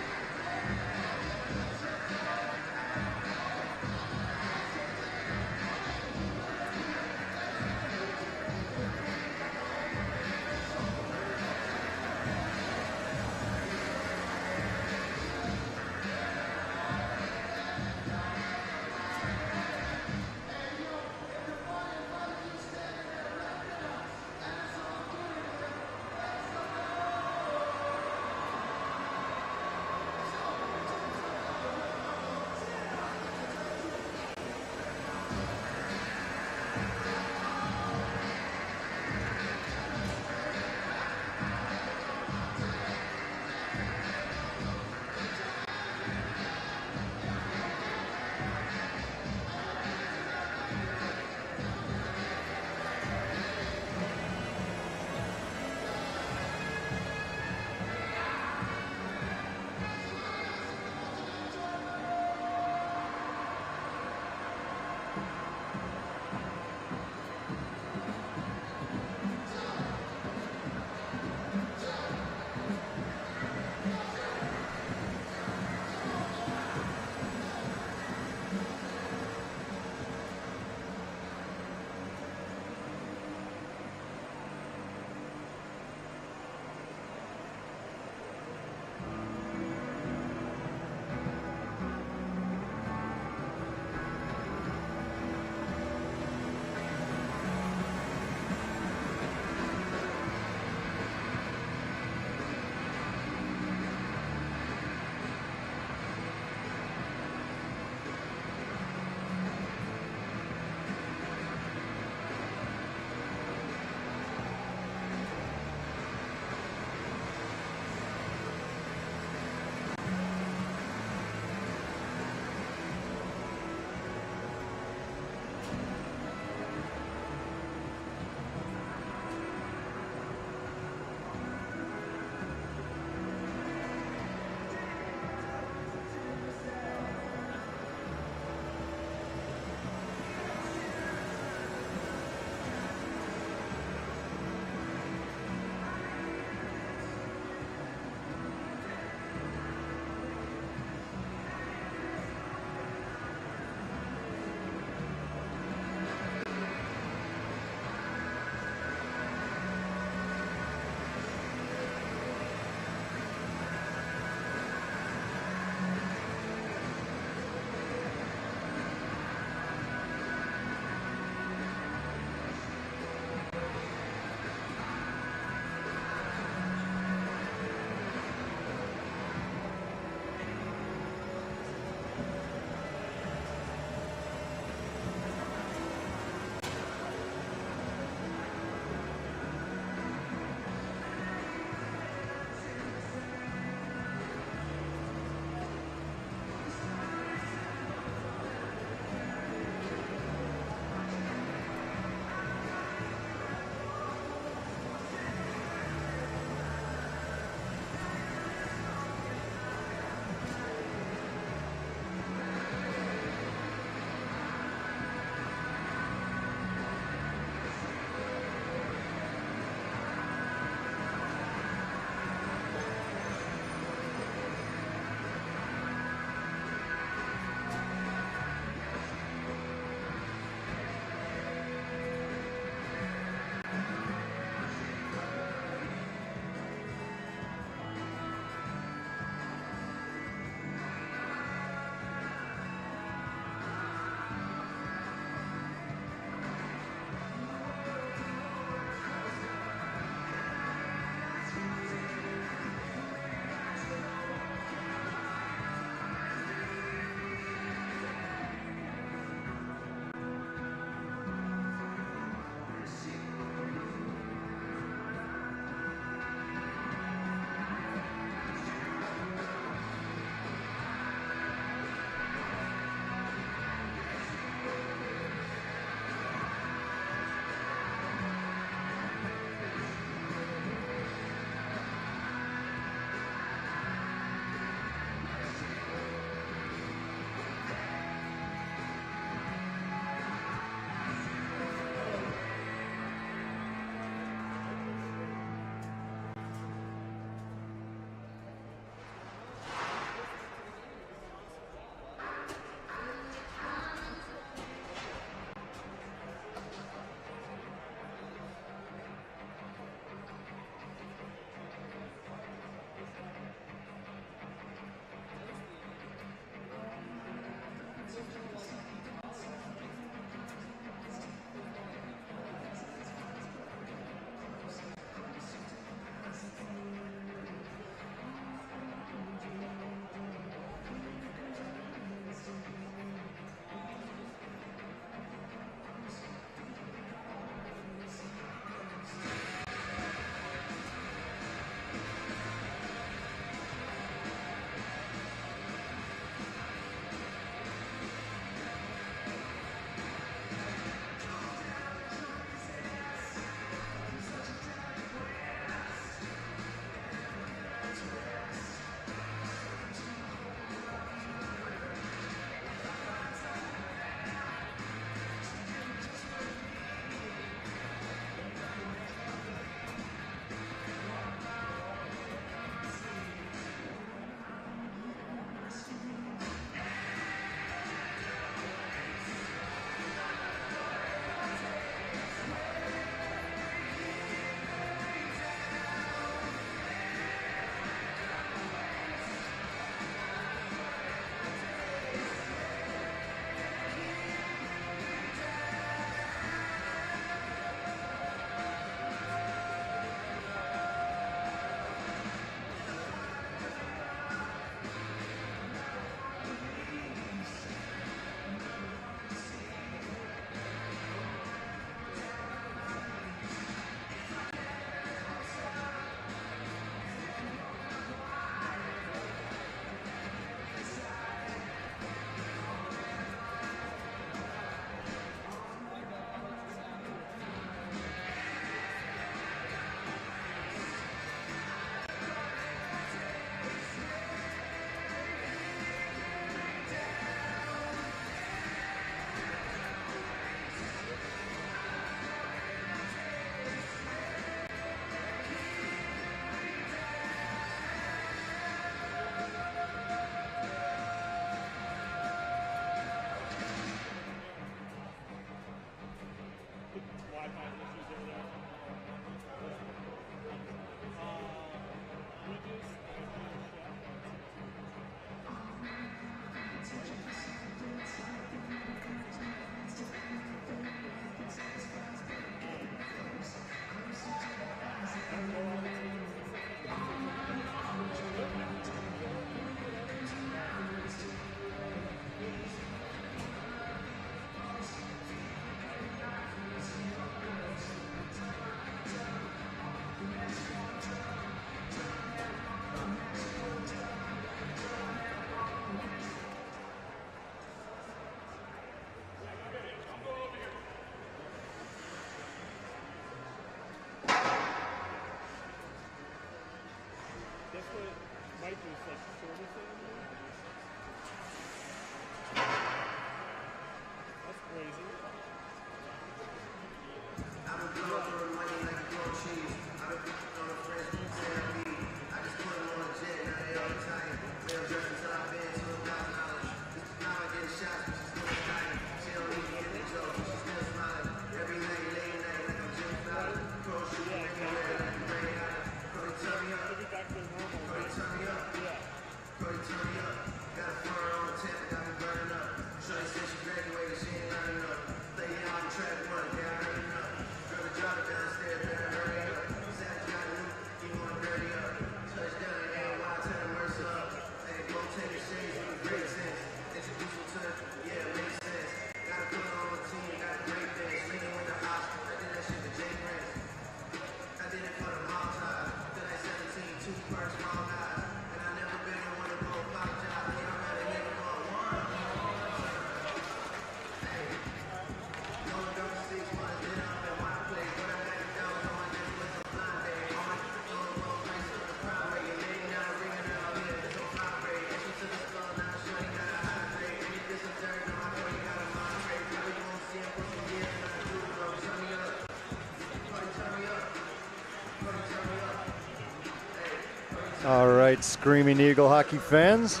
All right, Screaming Eagle hockey fans,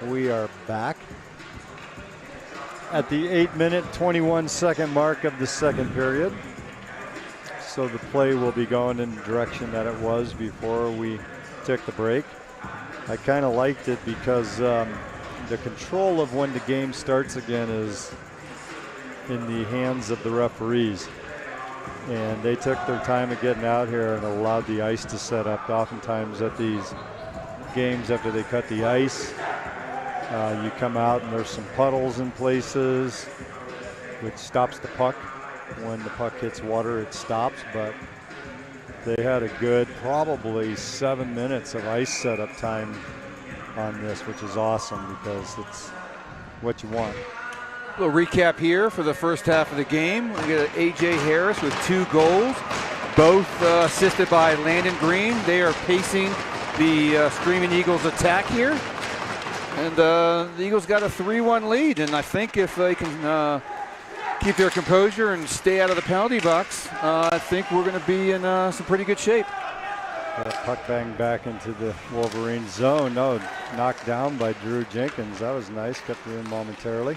we are back at the 8-minute, 21-second mark of the second period. So the play will be going in the direction that it was before we took the break. I kind of liked it because the control of when the game starts again is in the hands of the referees. And they took their time of getting out here and allowed the ice to set up. Oftentimes at these games, after they cut the ice, you come out and there's some puddles in places, which stops the puck. When the puck hits water, it stops, but they had a good probably 7 minutes of ice setup time on this, which is awesome because it's what you want. A little recap here for the first half of the game. We got A.J. Harris with 2 goals, both assisted by Landon Green. They are pacing the Screaming Eagles attack here. And the Eagles got a 3-1 lead. And I think if they can keep their composure and stay out of the penalty box, I think we're going to be in some pretty good shape. That puck banged back into the Wolverines zone. No, knocked down by Drew Jenkins. That was nice. Kept it in momentarily.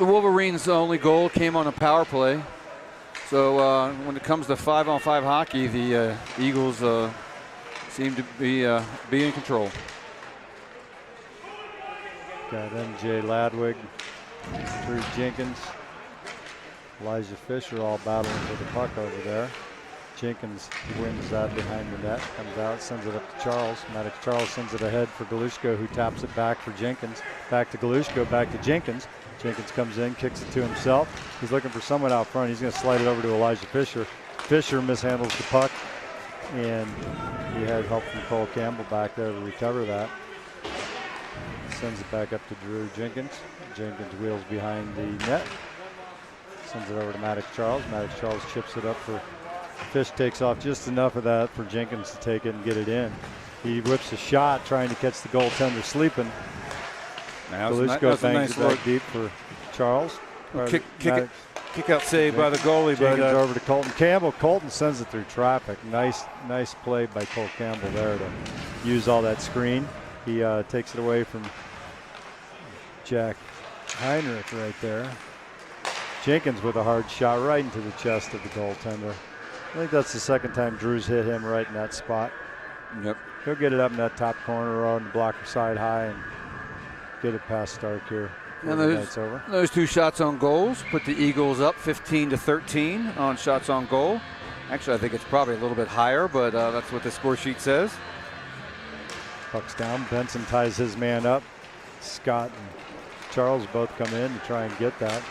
The Wolverines' only goal came on a power play. So when it comes to 5-on-5 hockey, the Eagles seem to be in control. Got MJ Ladwig, Drew Jenkins, Elijah Fisher all battling for the puck over there. Jenkins wins that behind the net, comes out, sends it up to Charles. Maddox Charles sends it ahead for Galushko, who taps it back for Jenkins. Back to Galushko, back to Jenkins. Jenkins comes in, kicks it to himself. He's looking for someone out front. He's going to slide it over to Elijah Fisher. Fisher mishandles the puck, and he had help from Cole Campbell back there to recover that. Sends it back up to Drew Jenkins. Jenkins wheels behind the net. Sends it over to Maddox Charles. Maddox Charles chips it up for Fish, takes off just enough of that for Jenkins to take it and get it in. He whips a shot trying to catch the goaltender sleeping. Galushko bangs it back deep for Charles. Kick out save by the goalie. Jenkins over to Colton Campbell. Colton sends it through traffic. Nice play by Cole Campbell there to use all that screen. He takes it away from Jack Heinrich right there. Jenkins with a hard shot right into the chest of the goaltender. I think that's the second time Drew's hit him right in that spot. Yep. He'll get it up in that top corner on the blocker side high and get it past Stark here. And those 2 shots on goals put the Eagles up 15-13 on shots on goal. Actually, I think it's probably a little bit higher, but that's what the score sheet says. Puck's down. Benson ties his man up. Scott and Charles both come in to try and get that.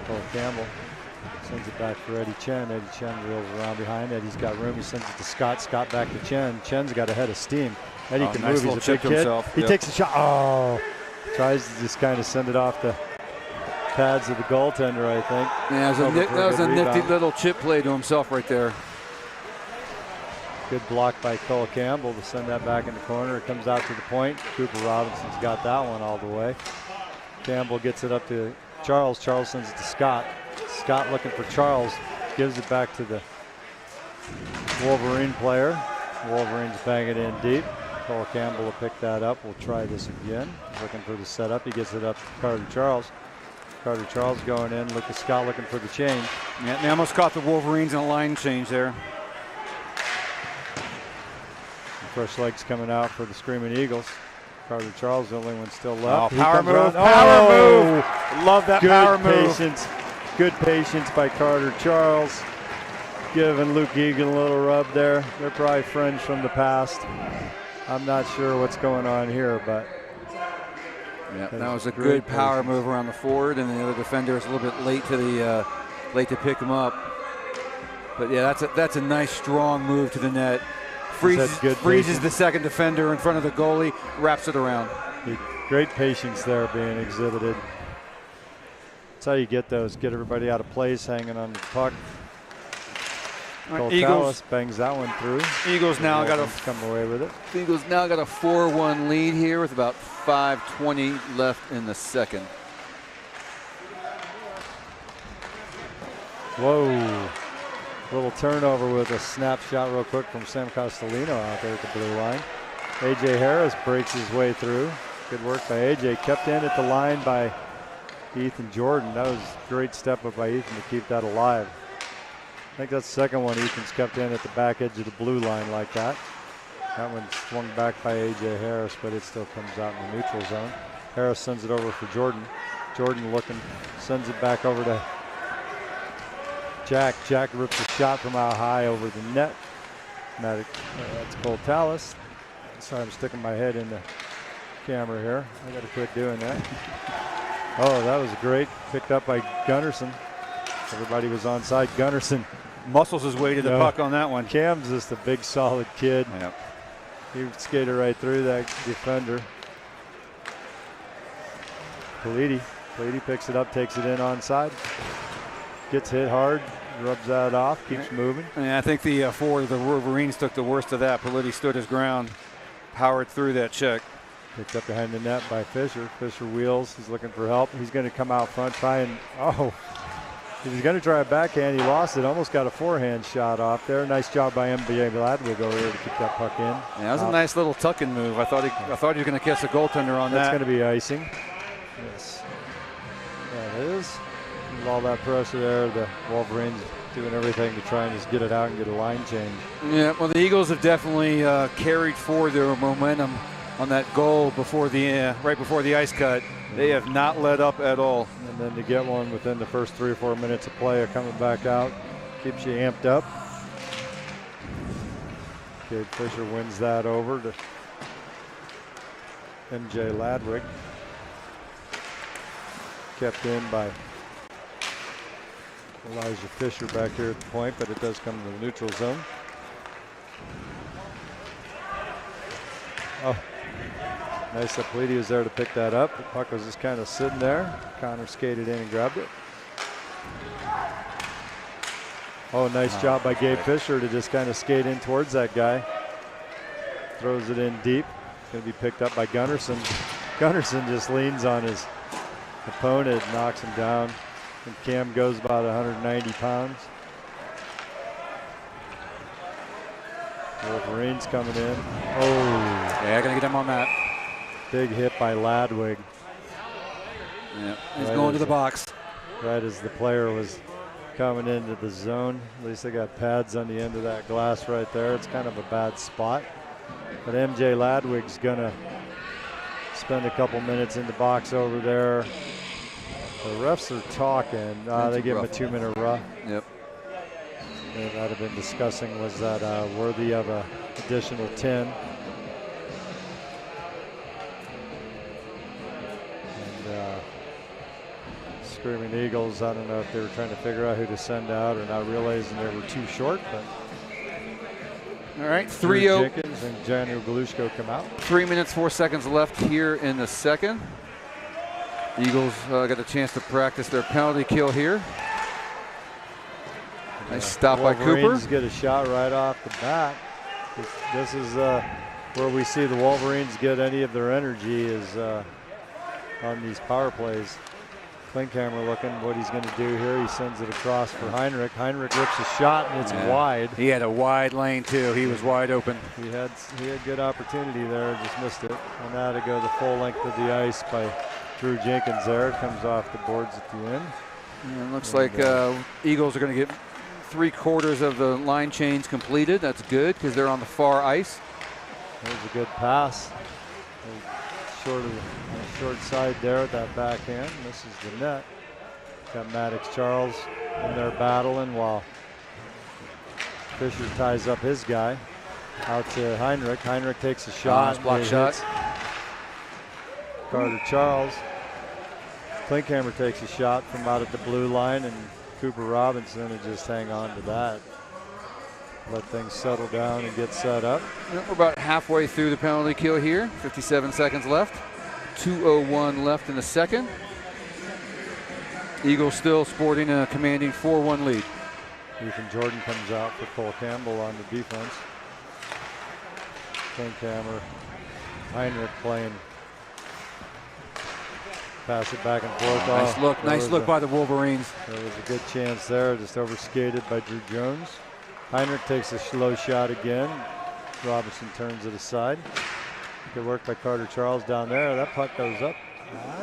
Cole Campbell sends it back for Eddie Chen. Eddie Chen reels around behind. Eddie's got room. He sends it to Scott. Scott back to Chen. Chen's got a head of steam. Eddie can move. He's a big kid. He takes a shot. Oh, tries to just kind of send it off the pads of the goaltender, I think. Yeah, that was a nifty little chip play to himself right there. Good block by Cole Campbell to send that back in the corner. It comes out to the point. Cooper Robinson's got that one all the way. Campbell gets it up to Charles. Charles sends it to Scott. Scott looking for Charles. Gives it back to the Wolverine player. Wolverines bang it in deep. Cole Campbell will pick that up. We'll try this again. Looking for the setup. He gets it up to Carter Charles. Carter Charles going in. Look at Scott looking for the change. Yeah, they almost caught the Wolverines in a line change there. Fresh legs coming out for the Screaming Eagles. Carter Charles, the only one still left. Oh, power move. Power move. Love that power move. Good patience by Carter Charles. Giving Luke Egan a little rub there. They're probably friends from the past. I'm not sure what's going on here, but yeah, that was a good power move around the forward, and the other defender is a little bit late to pick him up. But yeah, that's a nice strong move to the net. Freezes the second defender in front of the goalie, wraps it around. Great patience there being exhibited. That's how you get those. Get everybody out of place, hanging on the puck. Eagles bangs that one through. Eagles now got come away with it. Eagles now got a 4-1 lead here with about 5:20 left in the second. Whoa. Little turnover with a snapshot real quick from Sam Castellino out there at the blue line. A.J. Harris breaks his way through. Good work by A.J. Kept in at the line by Ethan Jordan. That was a great step up by Ethan to keep that alive. I think that's the second one Ethan's kept in at the back edge of the blue line like that. That one swung back by A.J. Harris, but it still comes out in the neutral zone. Harris sends it over for Jordan. Jordan looking, sends it back over to Jack. Jack rips a shot from out high over the net. That's Cole Tallis. Sorry, I'm sticking my head in the camera here. I got to quit doing that. Oh, that was great. Picked up by Gunnarsson. Everybody was onside. Gunnarsson Muscles his way to the puck on that one. Cam's just a big, solid kid. Yep. He skated right through that defender. Politi picks it up, takes it in onside. Gets hit hard, rubs that off, keeps moving. And I think the forward of the Wolverines took the worst of that. Politi stood his ground, powered through that check. Picked up behind the net by Fisher. Fisher wheels, he's looking for help. He's going to come out front, try and, he was going to try a backhand, he lost it, almost got a forehand shot off there. Nice job by MBA Gladwig over there to keep that puck in. Yeah, that was a nice little tuck-in move. I thought he was going to catch the goaltender on that. That's going to be icing. Yes. Yeah, it is. With all that pressure there, the Wolverines doing everything to try and just get it out and get a line change. Yeah, well, the Eagles have definitely carried forward their momentum on that goal before the right before the ice cut. They have not let up at all. And then to get one within the first 3 or 4 minutes of play coming back out keeps you amped up. Gabe Fisher wins that over to MJ Ladwig. Kept in by Elijah Fisher back here at the point, but it does come to the neutral zone. Oh, nice that Politi was there to pick that up. The puck was just kind of sitting there. Connor skated in and grabbed it. Oh, nice job by Gabe Fisher to just kind of skate in towards that guy. Throws it in deep. Going to be picked up by Gunnarsson. Gunnarsson just leans on his opponent, knocks him down. And Cam goes about 190 pounds. Wolverines coming in. Oh. Yeah, gonna get him on that. Big hit by Ladwig. Yeah, he's going to the box. Right as the player was coming into the zone. At least they got pads on the end of that glass right there. It's kind of a bad spot. But MJ Ladwig's gonna spend a couple minutes in the box over there. The refs are talking. They give him a 2-minute rough. Yep. They might have been discussing was that worthy of an additional 10. And Screaming Eagles, I don't know if they were trying to figure out who to send out or not realizing they were too short. But all right, 3-0. Jenkins and Daniel Galushko come out. 3 minutes, 4 seconds left here in the second. Eagles got a chance to practice their penalty kill here. Nice stop by Cooper. Wolverines get a shot right off the bat. This is where we see the Wolverines get any of their energy is on these power plays. Klinkhammer looking what he's going to do here. He sends it across for Heinrich. Heinrich rips a shot and it's wide. He had a wide lane too. He was wide open. He had good opportunity there, just missed it. And now to go the full length of the ice by Drew Jenkins there. It comes off the boards at the end. And it looks like Eagles are going to get 3/4 of the line change completed. That's good because they're on the far ice. There's a good pass. Short side there at that backhand. This is the net. Got Maddox Charles in there battling while Fisher ties up his guy. Out to Heinrich. Heinrich takes a shot. Block shot. Carter Charles. Klinkhammer takes a shot from out at the blue line, and Cooper Robinson will just hang on to that. Let things settle down and get set up. We're about halfway through the penalty kill here. 57 seconds left. 2:01 left in the second. Eagles still sporting a commanding 4-1 lead. Ethan Jordan comes out for Cole Campbell on the defense. Klinkhammer, Heinrich playing Pass it back and forth. Nice look by the Wolverines. There was a good chance there, just overskated by Drew Jones. Heinrich takes a slow shot again. Robinson turns it aside. Good work by Carter Charles down there. That puck goes up.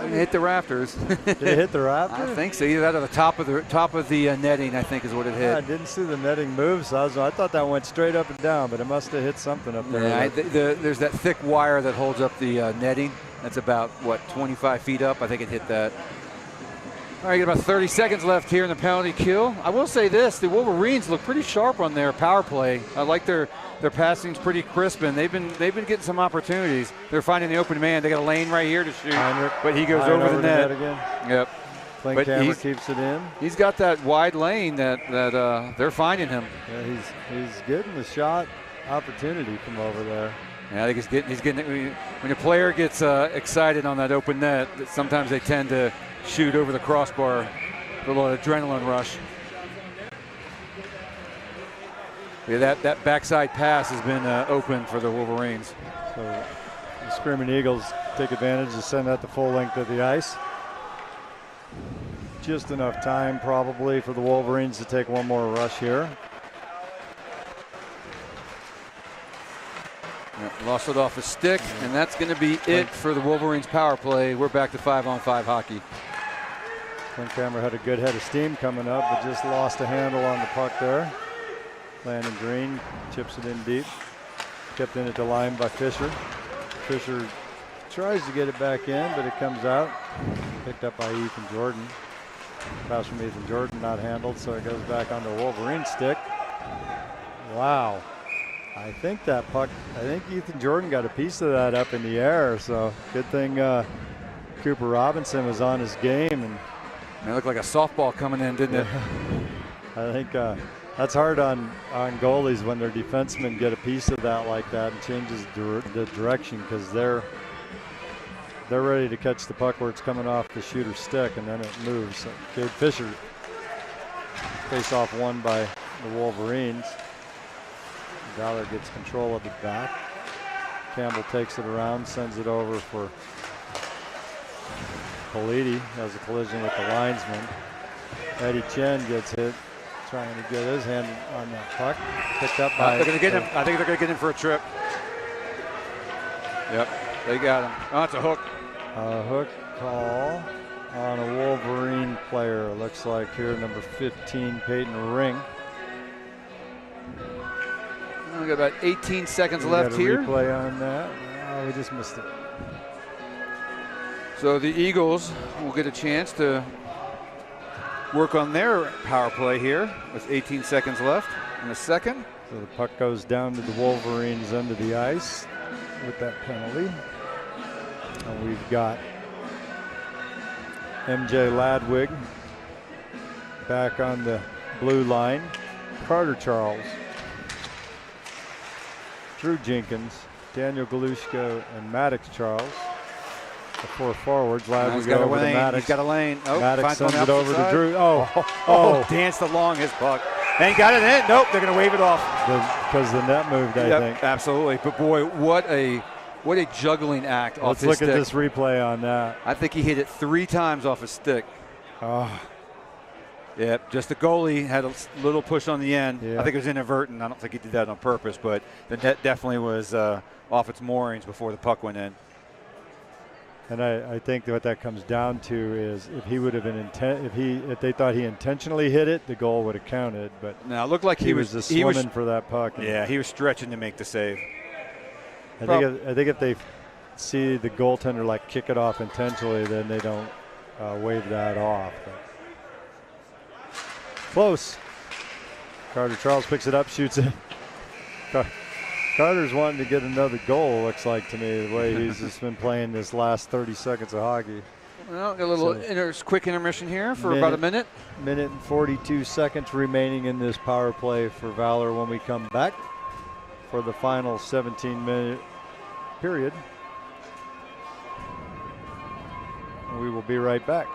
It hit the rafters. Did it hit the rafters? I think so. Either out of the top of the netting, I think is what it hit. Yeah, I didn't see the netting move, so I thought that went straight up and down, but it must have hit something up there. Yeah, there's that thick wire that holds up the netting. That's about, 25 feet up. I think it hit that. All right, got about 30 seconds left here in the penalty kill. I will say this, the Wolverines look pretty sharp on their power play. I like their passing's pretty crisp, and they've been getting some opportunities. They're finding the open man. They got a lane right here to shoot, Heinrich, but he goes over the net again. Yep. Klinkhammer keeps it in. He's got that wide lane that they're finding him. Yeah, he's getting the shot opportunity from over there. Yeah, I think he's getting when a player gets excited on that open net, sometimes they tend to shoot over the crossbar, a little adrenaline rush. Yeah, that backside pass has been open for the Wolverines. So the Screaming Eagles take advantage to send that the full length of the ice. Just enough time probably for the Wolverines to take one more rush here. Lost it off a stick, and that's going to be it for the Wolverines power play. We're back to 5-on-5 hockey. Klinkhammer had a good head of steam coming up, but just lost a handle on the puck there. Landon Green chips it in deep. Kept in at the line by Fisher. Fisher tries to get it back in, but it comes out. Picked up by Ethan Jordan. Pass from Ethan Jordan, not handled, so it goes back on the Wolverine stick. Wow. I think Ethan Jordan got a piece of that up in the air, so good thing Cooper Robinson was on his game. And it looked like a softball coming in, didn't it? I think that's hard on goalies when their defensemen get a piece of that like that and changes the direction, because they're ready to catch the puck where it's coming off the shooter's stick, and then it moves. So Gabe Fisher face off won by the Wolverines. Valor gets control of the back. Campbell takes it around, sends it over for Politi. Has a collision with the linesman. Eddie Chen gets hit, trying to get his hand on that puck. Picked up by. They're going to get him. I think they're going to get him for a trip. Yep, they got him. Oh, it's a hook. A hook call on a Wolverine player. Looks like here, number 15, Peyton Ring. We got about 18 seconds We left got a here. Replay on that. Oh, we just missed it. So the Eagles will get a chance to work on their power play here with 18 seconds left in the second. So the puck goes down to the Wolverines under the ice with that penalty. And we've got MJ Ladwig back on the blue line. Carter Charles, Drew Jenkins, Daniel Galushko, and Maddox Charles. The four forwards. Ladwig got a over to lane. Maddox. He's got a lane. Oh, Maddox finds one sends it over outside. to Drew. Oh, danced along his puck. And he got it in. Nope, they're going to wave it off. Because the net moved, I think. Absolutely. But boy, what a juggling act off his Let's stick. look at this replay on that. I think he hit it 3 times off his stick. Oh. Yep, just the goalie had a little push on the end. Yeah. I think it was inadvertent. I don't think he did that on purpose, but the net definitely was off its moorings before the puck went in. And I think that what that comes down to is if he would have been if they thought he intentionally hit it, the goal would have counted. But now it looked like he was just swimming for that puck. Yeah, he was stretching to make the save. I think if they see the goaltender like kick it off intentionally, then they don't wave that off. But close. Carter Charles picks it up, shoots it. Carter's wanting to get another goal, looks like to me, the way he's just been playing this last 30 seconds of hockey. Well, got a little quick intermission here for about a minute. Minute and 42 seconds remaining in this power play for Valor when we come back for the final 17-minute period. We will be right back.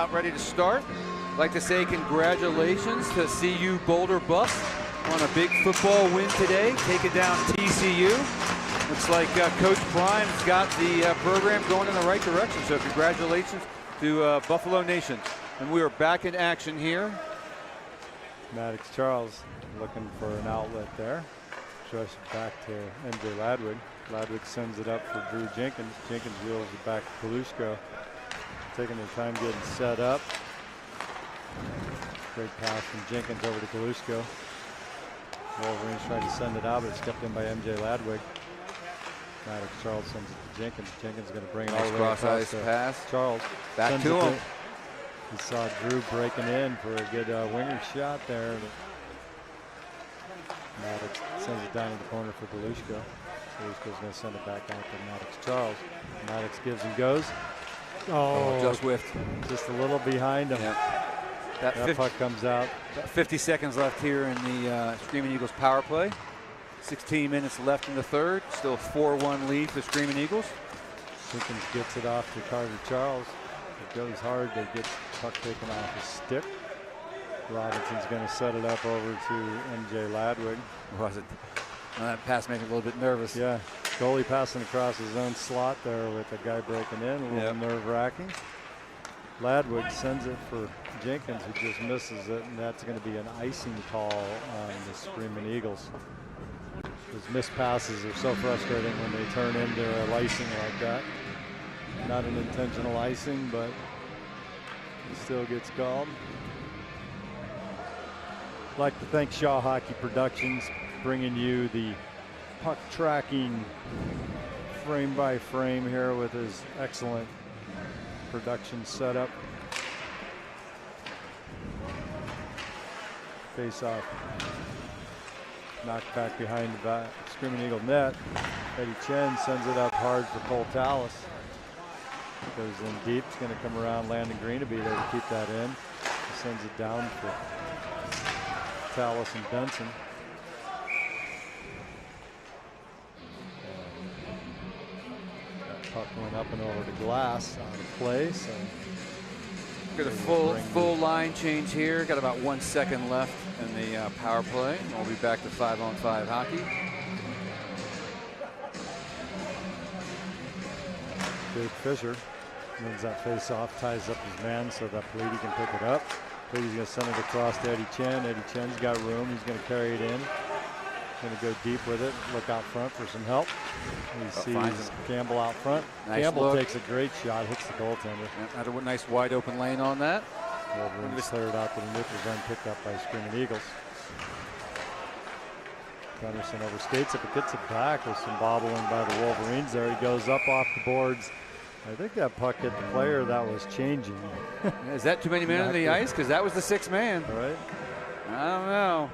about ready to start. I'd like to say congratulations to CU Boulder Buffs on a big football win today, taking down TCU. Looks like Coach Prime's got the program going in the right direction, so congratulations to Buffalo Nation. And we are back in action here. Maddox Charles looking for an outlet there. Just back to MJ Ladwig. Ladwig sends it up for Drew Jenkins. Jenkins wheels it back to Kalushko. Taking their time getting set up. Great pass from Jenkins over to Kalushko. Wolverines tried to send it out, but it's kept in by MJ Ladwig. Maddox Charles sends it to Jenkins. Jenkins going to bring it all the way Cross across ice pass. Charles. Back to him. He saw Drew breaking in for a good winger shot there. Maddox sends it down to the corner for Kalushko. Kalushko's going to send it back out to Maddox Charles. Maddox gives and goes. Oh, just whiffed. Just a little behind him. Yeah. That puck comes out. 50 seconds left here in the Screaming Eagles power play. 16 minutes left in the third. Still 4-1 lead for Screaming Eagles. Jenkins gets it off to Carter Charles. It goes hard. They get puck taken off his stick. Robinson's going to set it up over to MJ Ladwig. Was it? That pass made me a little bit nervous. Yeah, goalie passing across his own slot there with a guy breaking in. A little nerve-wracking. Ladwig sends it for Jenkins, who just misses it, and that's going to be an icing call on the Screaming Eagles. Those missed passes are so frustrating when they turn into a icing like that. Not an intentional icing, but it still gets called. I'd like to thank Shaw Hockey Productions, bringing you the puck tracking frame by frame here with his excellent production setup. Face off. Knocked back behind the Screaming Eagle net. Eddie Chen sends it up hard for Cole Tallis. Goes in deep. It's going to come around. Landon Green to be there to keep that in. He sends it down for Tallis and Benson. That puck went up and over the glass on the play. So got a full line change here. Got about 1 second left in the power play. We'll be back to 5-on-5 hockey. Dave Fisher wins that face-off, ties up his man so that Paliti can pick it up. Paliti's going to send it across to Eddie Chen. Eddie Chen's got room. He's going to carry it in. Going to go deep with it. Look out front for some help. He sees Campbell out front. Nice Campbell look. Takes a great shot, hits the goaltender. Had a nice wide open lane on that. Wolverines cleared out to the neutral zone, picked up by Screaming Eagles. Gunnarsson overskates it, but gets it back with some bobbling by the Wolverines there. He goes up off the boards. I think that puck hit the player that was changing. Is that too many men on the ice? Because that was the sixth man. All right. I don't know.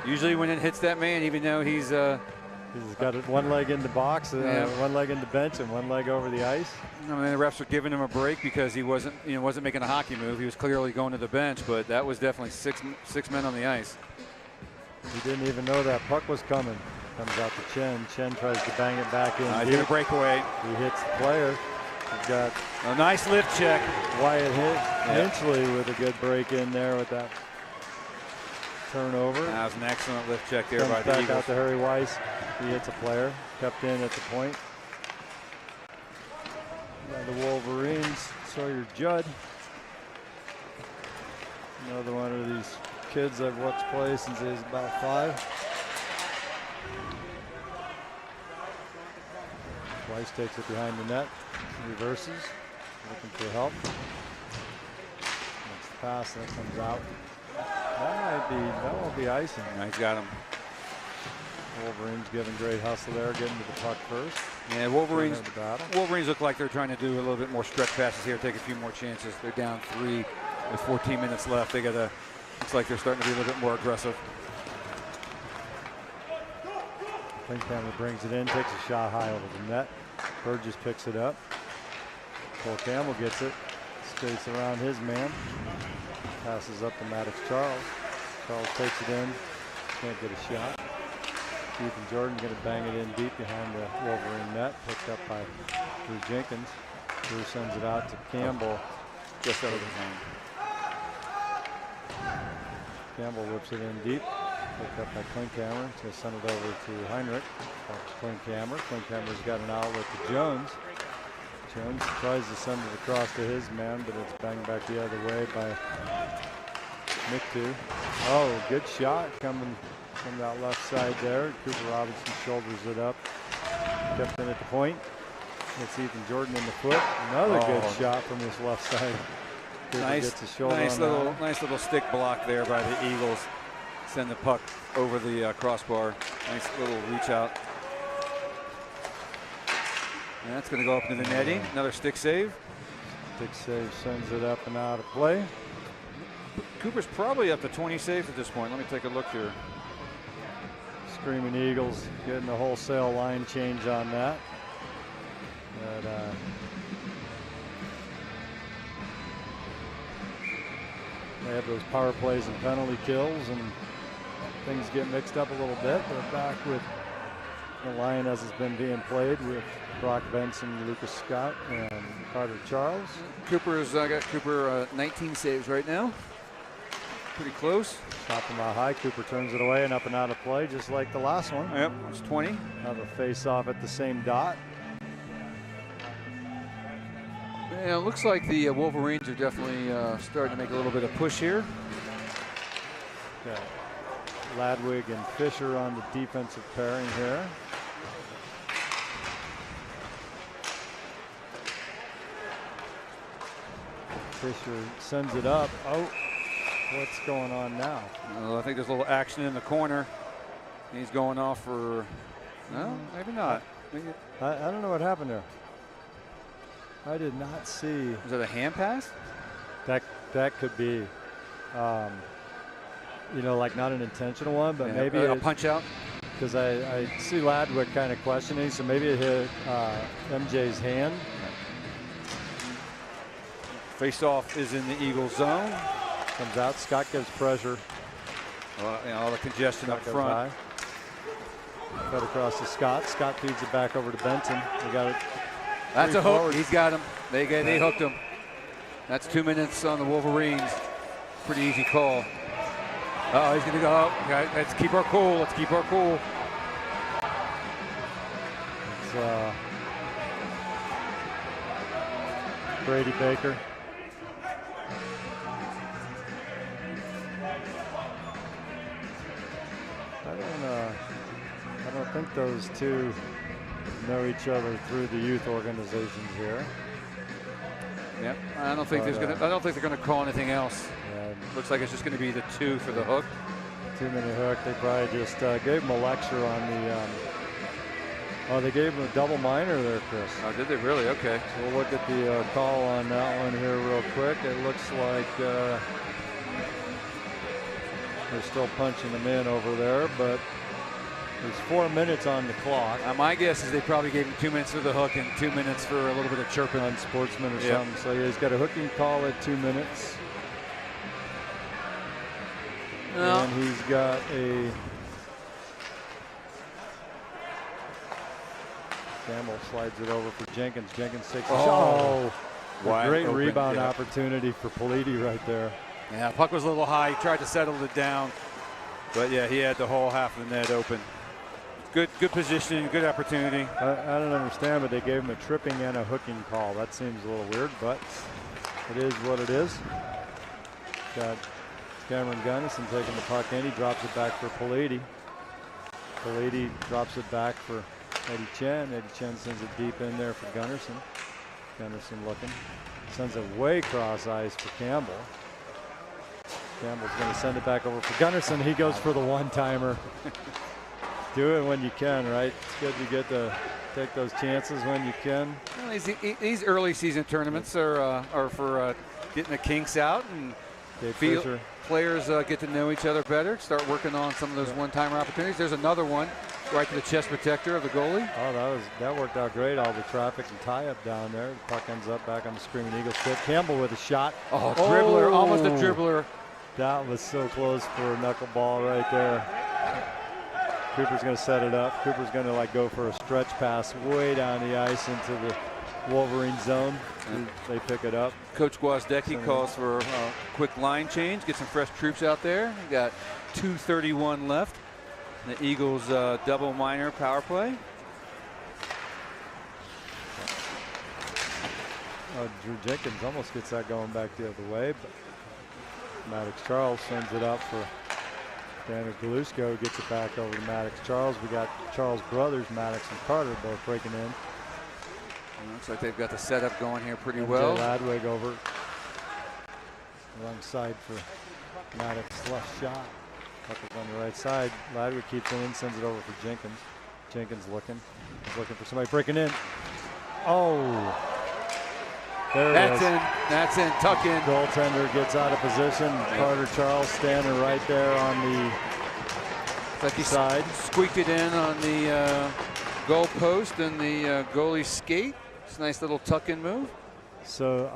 Usually when it hits that man, even though he's got one leg in the box, one leg in the bench, and one leg over the ice. I mean, the refs were giving him a break because he wasn't making a hockey move. He was clearly going to the bench, but that was definitely six men on the ice. He didn't even know that puck was coming. Comes out to Chen. Chen tries to bang it back in. He's going to break away. He hits the player. He's got a nice lift check. Wyatt Hinchley with a good break in there with that turnover. That was an excellent lift check there by the back Eagles. out to Harry Weiss. He hits a player. Kept in at the point. By the Wolverines, Sawyer Judd. Another one of these kids I've watched play since he was about 5. Weiss takes it behind the net. Reverses. Looking for help. Next pass, that comes out. That won't be icing. No, he's got him. Wolverines giving great hustle there, getting to the puck first. Yeah, Wolverines look like they're trying to do a little bit more stretch passes here, take a few more chances. They're down 3 with 14 minutes left. Looks like they're starting to be a little bit more aggressive. Pinkhammer brings it in, takes a shot high over the net. Burgess picks it up. Cole Campbell gets it, skates around his man. Passes up to Maddox Charles. Charles takes it in, can't get a shot. Ethan Jordan going to bang it in deep behind the Wolverine net, picked up by Drew Jenkins. Drew sends it out to Campbell. Just over the zone. Campbell whips it in deep. Picked up by Klinkhammer to send it over to Heinrich. Klinkhammer. Klinkhammer's got an outlet to Jones. Jones tries to send it across to his man, but it's banged back the other way by Mick. Oh, good shot coming from that left side there. Cooper Robinson shoulders it up. Kept in at the point. It's Ethan Jordan in the foot. Another good shot from his left side. Cooper gets his shoulder on nice little stick block there by the Eagles. Send the puck over the crossbar. Nice little reach out. And that's going to go up into the netting. Another stick save. Stick save sends it up and out of play. Cooper's probably up to 20 saves at this point. Let me take a look here. Screaming Eagles getting a wholesale line change on that. But, they have those power plays and penalty kills, and things get mixed up a little bit. They're back with the line as it's been being played with Brock Benson, Lucas Scott, and Carter Charles. Cooper's got Cooper 19 saves right now. Pretty close. Top him out high. Cooper turns it away and up and out of play, just like the last one. Yep, it's 20. Another face-off at the same dot. Yeah, it looks like the Wolverines are definitely starting to make a little bit of push here. Got Ladwig and Fisher on the defensive pairing here. Fisher sends it up. Oh, what's going on now? I think there's a little action in the corner. He's going off for, no, maybe not. I don't know what happened there. I did not see. Was it a hand pass? That could be, you know, like not an intentional one, but maybe a punch out. Because I see Ladwig kind of questioning, so maybe it hit MJ's hand. Face-off is in the Eagles zone. Comes out. Scott gives pressure. All the congestion up front. Cut across to Scott. Scott feeds it back over to Benson. We got it. That's a hook. He's got him. They hooked him. That's 2 minutes on the Wolverines. Pretty easy call. He's going to go up. Okay, let's keep our cool. Let's keep our cool. It's Brady Baker. I don't think those two know each other through the youth organizations here. Yep. I don't think they're gonna call anything else. Yeah. Looks like it's just gonna be the 2 for the hook. 2-minute hook. They probably just gave him a lecture on the. They gave him a double minor there, Chris. Oh, did they really? Okay. So we'll look at the call on that one here real quick. It looks like they're still punching them in over there, but there's 4 minutes on the clock. My guess is they probably gave him 2 minutes for the hook and 2 minutes for a little bit of chirping. Unsportsman or something. So yeah, he's got a hooking call at 2 minutes. No. And he's got a Campbell slides it over for Jenkins. Jenkins takes a shot. A great rebound opportunity for Politi right there. Yeah, puck was a little high. He tried to settle it down. But yeah, he had the whole half of the net open. Good positioning, good opportunity. I don't understand, but they gave him a tripping and a hooking call. That seems a little weird, but it is what it is. Got Cameron Gunnison taking the puck in. He drops it back for Politi. Politi drops it back for Eddie Chen. Eddie Chen sends it deep in there for Gunnarsson. Gunnarsson looking. Sends it way cross ice for Campbell. Campbell's going to send it back over for Gunnarsson. He goes for the one-timer. Do it when you can, right? It's good to get to take those chances when you can. Well, these early season tournaments are for getting the kinks out and players get to know each other better, start working on some of those one-timer opportunities. There's another one right to the chest protector of the goalie. Oh, that worked out great. All the traffic and tie-up down there. The puck ends up back on the Screaming Eagles tip. Campbell with a shot. Dribbler, almost a dribbler. That was so close for a knuckleball right there. Cooper's going to set it up. Cooper's going to go for a stretch pass way down the ice into the Wolverine zone. They pick it up. Coach Gwozdecki calls for a quick line change, get some fresh troops out there. We got 2:31 left. The Eagles double minor power play. Drew Jenkins almost gets that going back the other way, but Maddox Charles sends it up for Daniel Galusko, gets it back over to Maddox Charles. We got Charles brothers, Maddox and Carter, both breaking in. Looks like they've got the setup going here pretty MJ well. Ladwig over alongside for Maddox left shot. Tucker's on the right side. Ladwig keeps it in, sends it over for Jenkins. Jenkins looking. He's looking for somebody breaking in. Oh! There it is. That's in, tuck in. Goaltender gets out of position. Carter Charles standing right there on the like he side. Squeaked it in on the goal post and the goalie skate. It's a nice little tuck-in move. So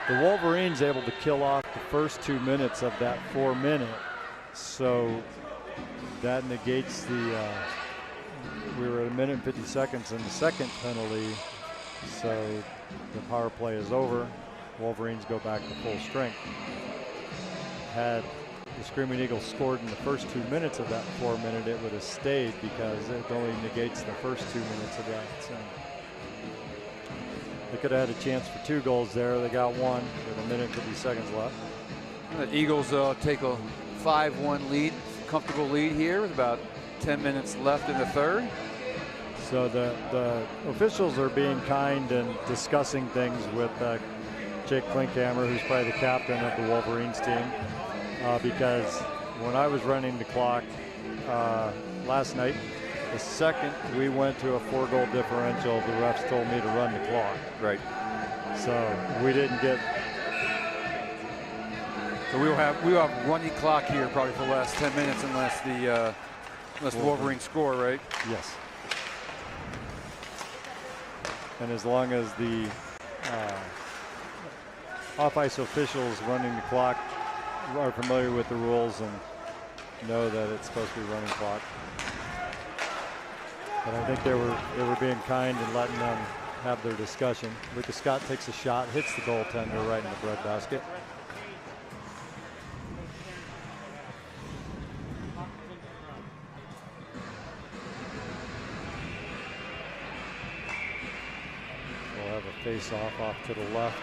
the Wolverines able to kill off the first 2 minutes of that 4 minute. So that negates the, we were at 1:50 in the second penalty. So the power play is over. Wolverines go back to full strength. Had the Screaming Eagles scored in the first 2 minutes of that 4 minute, it would have stayed because it only negates the first 2 minutes of that. So they could have had a chance for 2 goals there. They got one with 1:50 left. The Eagles take a 5-1 lead, comfortable lead here with about 10 minutes left in the third. So the officials are being kind and discussing things with Jake Klinkhammer, who's probably the captain of the Wolverines team, because when I was running the clock last night, the second we went to a 4-goal differential, the refs told me to run the clock. Right. So we didn't get. So we'll have running clock here probably for the last 10 minutes unless the Wolverines score, right? Yes. And as long as the off-ice officials running the clock are familiar with the rules and know that it's supposed to be running clock. But I think they were being kind and letting them have their discussion. Lucas Scott takes a shot, hits the goaltender right in the breadbasket. Face off to the left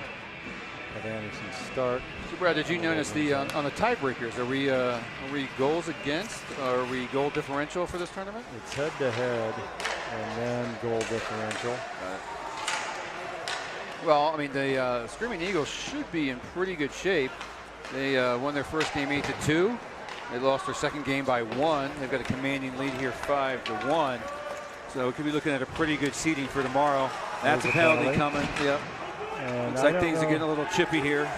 of Anderson's start. So Brad, did you notice the on the tiebreakers? Are we goals against? Or are we goal differential for this tournament? It's head to head and then goal differential. Well, I mean the Screaming Eagles should be in pretty good shape. They won their first game 8-2. They lost their second game by 1. They've got a commanding lead here 5-1. So we could be looking at a pretty good seeding for tomorrow. That's a penalty coming. Yep. And looks like things are getting a little chippy here.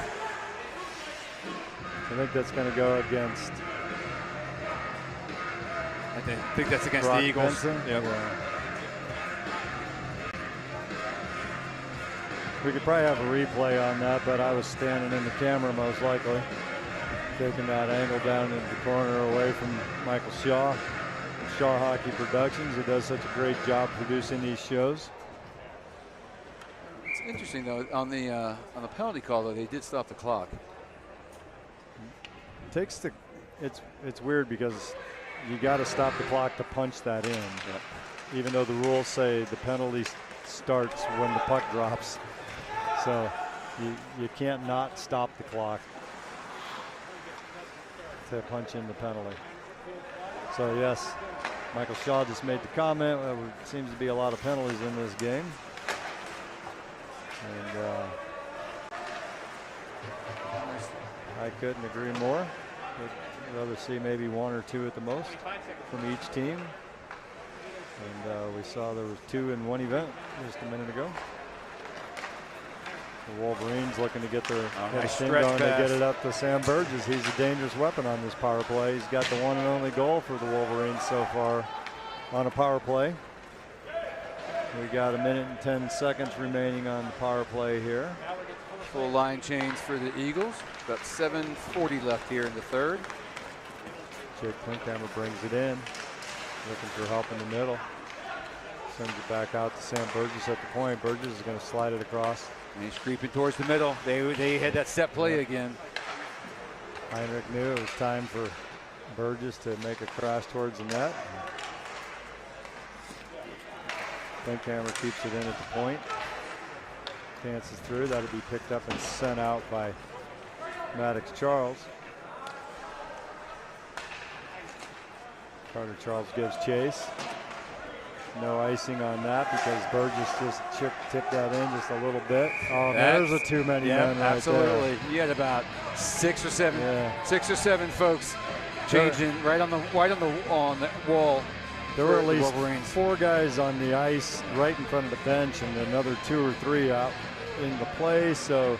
I think that's going to go against. I think that's against Brock the Eagles. Benson. Yep. Yeah. We could probably have a replay on that, but I was standing in the camera most likely, taking that angle down into the corner away from Michael Shaw. Shaw Hockey Productions, who does such a great job producing these shows. It's interesting though on the penalty call though they did stop the clock. It's weird because you got to stop the clock to punch that in. Yep. Even though the rules say the penalty starts when the puck drops, so you can't not stop the clock to punch in the penalty. So yes. Michael Shaw just made the comment. There seems to be a lot of penalties in this game. And I couldn't agree more. I'd rather see maybe 1 or 2 at the most from each team. And we saw there was 2 in one event just a minute ago. The Wolverines looking to get their thing going. They get it up to Sam Burgess. He's a dangerous weapon on this power play. He's got the one and only goal for the Wolverines so far on a power play. We got 1:10 remaining on the power play here. Full line change for the Eagles. About 7:40 left here in the third. Jake Klinkhammer brings it in, looking for help in the middle. Sends it back out to Sam Burgess at the point. Burgess is going to slide it across. And he's creeping towards the middle. They had that set play again. Heinrich knew it was time for Burgess to make a crash towards the net. Linkhammer keeps it in at the point. Dances through. That'll be picked up and sent out by Maddox Charles. Carter Charles gives chase. No icing on that because Burgess just tipped that in just a little bit. Oh, there's a too many men right absolutely. there. You had about 6 or 7 folks changing right on the wall. There were at least Wolverines. 4 guys on the ice right in front of the bench, and another 2 or 3 out in the play. So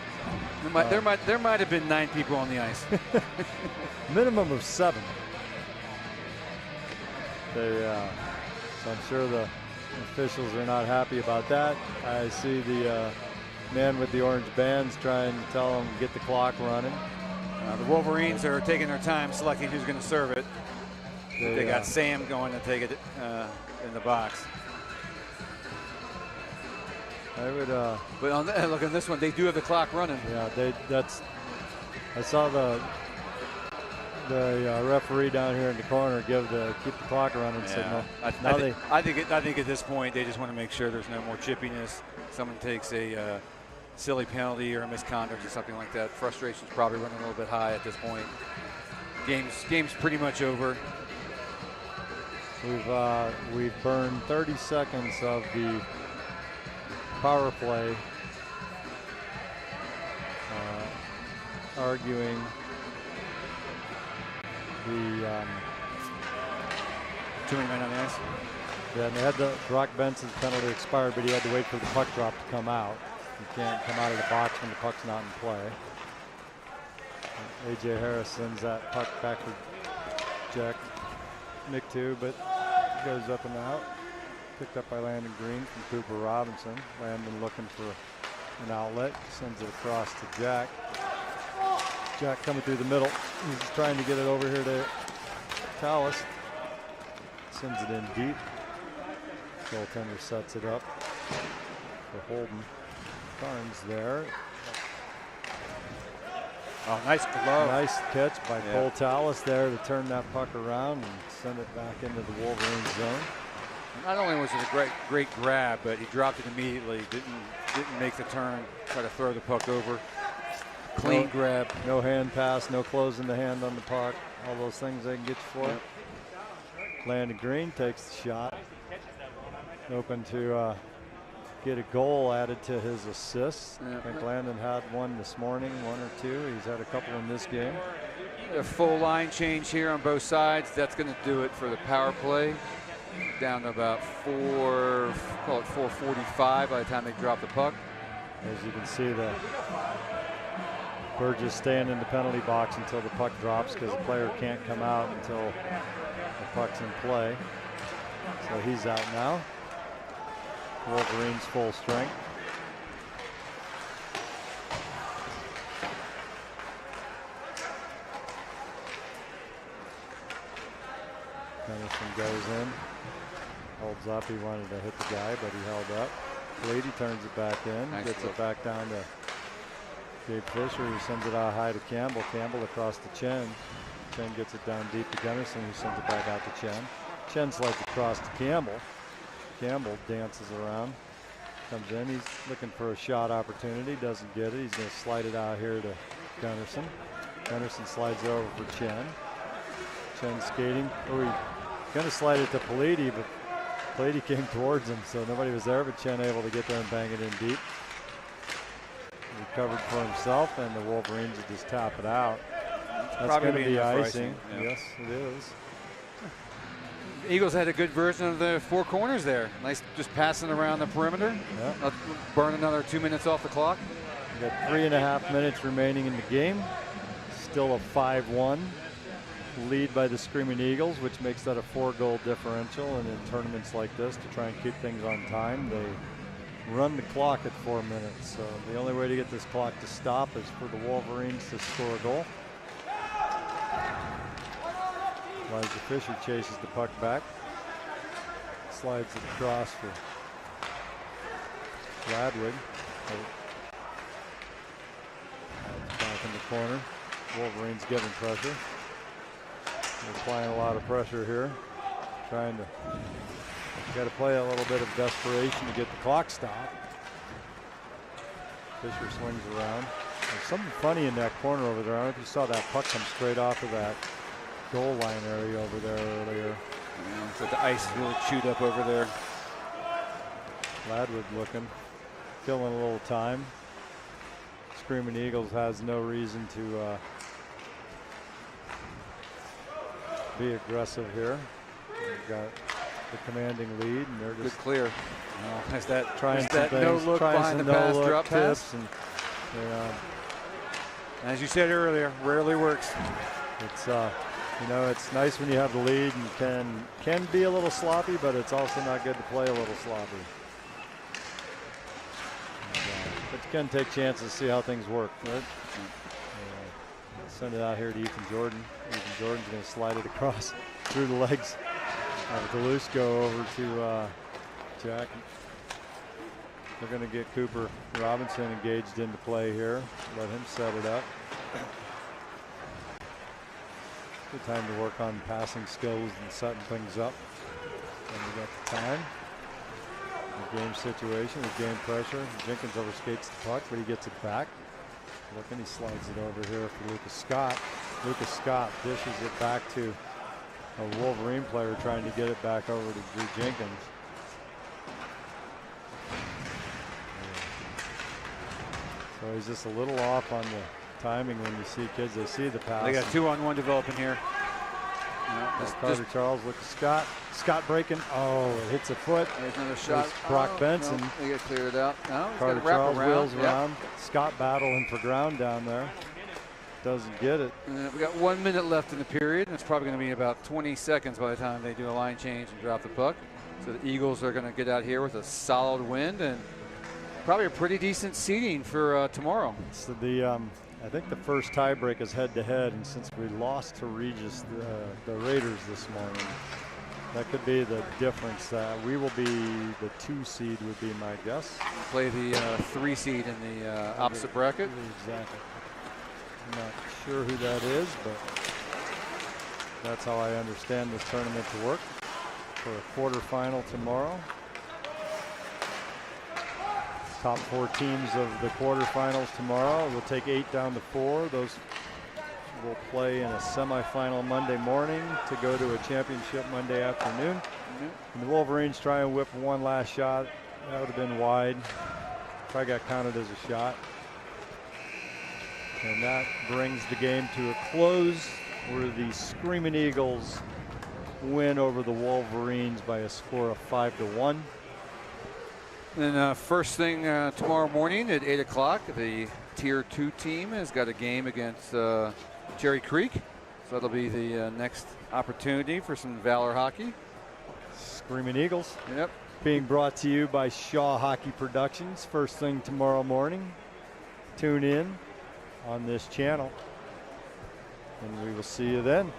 there might have been 9 people on the ice. Minimum of 7. So I'm sure the officials are not happy about that. I see the man with the orange bands trying to tell them get the clock running. The Wolverines are taking their time selecting who's going to serve it. They got Sam going to take it in the box. I would. But look on this one, they do have the clock running. Yeah, I saw the referee down here in the corner keep the clock running signal. I think at this point they just want to make sure there's no more chippiness. Someone takes a silly penalty or a misconduct or something like that. Frustration's probably running a little bit high at this point. Game's pretty much over. We've burned 30 seconds of the power play, arguing the too many men on the ice. Yeah, and they had Brock Benson's penalty expired, but he had to wait for the puck drop to come out. You can't come out of the box when the puck's not in play. AJ Harris sends that puck back to Jack McTwo, but it goes up and out. Picked up by Landon Green from Cooper Robinson. Landon looking for an outlet, sends it across to Jack. Jack coming through the middle. He's trying to get it over here to Tallis. Sends it in deep. Goaltender sets it up for Holden. Carnes there. Oh, nice glove. Nice catch by Cole Tallis there to turn that puck around and send it back into the Wolverines zone. Not only was it a great grab, but he dropped it immediately. Didn't make the turn. Try to throw the puck over. Clean grab. No hand pass. No closing the hand on the puck. All those things they can get you for. Yep. Landon Green takes the shot. Open to get a goal added to his assists. I think Landon had one this morning, 1 or 2. He's had a couple in this game. A full line change here on both sides. That's going to do it for the power play. Down to about 4:45 by the time they drop the puck. As you can see, the Burgess staying in the penalty box until the puck drops because the player can't come out until the puck's in play. So he's out now. Wolverines full strength. Henderson goes in, holds up. He wanted to hit the guy, but he held up. Lady turns it back in, gets it back down to Gabe Fisher. He sends it out high to Campbell. Campbell across to Chen. Chen gets it down deep to Gunnarsson, who sends it back out to Chen. Chen slides across to Campbell. Campbell dances around, comes in. He's looking for a shot opportunity, doesn't get it. He's going to slide it out here to Gunnarsson. Gunnarsson slides it over for Chen. Chen skating. Oh, he's going to slide it to Politi, but Politi came towards him, so nobody was there, but Chen able to get there and bang it in deep. Recovered for himself, and the Wolverines will just tap it out. That's going to be icing. Yeah. Yes, it is. Eagles had a good version of the 4 corners there. Nice, just passing around the perimeter. Yeah. Burn another 2 minutes off the clock. We got 3.5 minutes remaining in the game. Still a 5-1 lead by the Screaming Eagles, which makes that a 4-goal differential. And in tournaments like this, to try and keep things on time, they run the clock at 4 minutes. So the only way to get this clock to stop is for the Wolverines to score a goal. Elijah Fisher chases the puck back. Slides it across for Ladwig. Back in the corner. Wolverines giving pressure. They're applying a lot of pressure here. Trying to got to play a little bit of desperation to get the clock stopped. Fisher swings around. There's something funny in that corner over there. I don't know if you saw that puck come straight off of that goal line area over there earlier. Yeah, so the ice really chewed up over there. Ladwood looking, killing a little time. Screaming Eagles has no reason to be aggressive here. They've got the commanding lead, and they're just good clear. Has that trying some some things, no look trying behind some the pass, no-look drop tips, pass? and As you said earlier, rarely works. it's you know, it's nice when you have the lead and can be a little sloppy, but it's also not good to play a little sloppy. But you can take chances, see how things work. Right? Send it out here to Ethan Jordan. Ethan Jordan's going to slide it across through the legs of Galusko over to Jack. They're going to get Cooper Robinson engaged into play here. Let him set it up. Good time to work on passing skills and setting things up. And we got the time. The game situation with game pressure. Jenkins overskates the puck, but he gets it back. Look, and he slides it over here for Lucas Scott. Lucas Scott dishes it back to a Wolverine player trying to get it back over to Drew Jenkins. So he's just a little off on the timing when you see kids. They see the pass. They got 2-on-1 developing here. Carter Charles, look at Scott. Scott breaking. Oh, it hits a foot. There's another shot. Brock Benson. No, they get cleared out. No, he's Carter got to wrap Charles around. wheels around. Scott battling for ground down there. Doesn't get it. We got 1 minute left in the period. It's probably going to be about 20 seconds by the time they do a line change and drop the puck. So the Eagles are going to get out here with a solid wind and probably a pretty decent seeding for tomorrow. So the I think the first tiebreak is head-to-head, and since we lost to Regis, the Raiders this morning, that could be the difference. We will be the 2 seed would be my guess. Play the 3 seed in the opposite bracket. Exactly. I'm not sure who that is, but that's how I understand this tournament to work for a quarterfinal tomorrow. Top 4 teams of the quarterfinals tomorrow. We'll take 8 down to 4. Those will play in a semifinal Monday morning to go to a championship Monday afternoon. And the Wolverines try and whip one last shot. That would have been wide. Probably got counted as a shot. And that brings the game to a close, where the Screaming Eagles win over the Wolverines by a score of 5-1. And first thing tomorrow morning at 8 o'clock, the Tier 2 team has got a game against Cherry Creek. So that'll be the next opportunity for some Valor hockey. Screaming Eagles. Yep. Being brought to you by Shaw Hockey Productions. First thing tomorrow morning. Tune in on this channel. And we will see you then.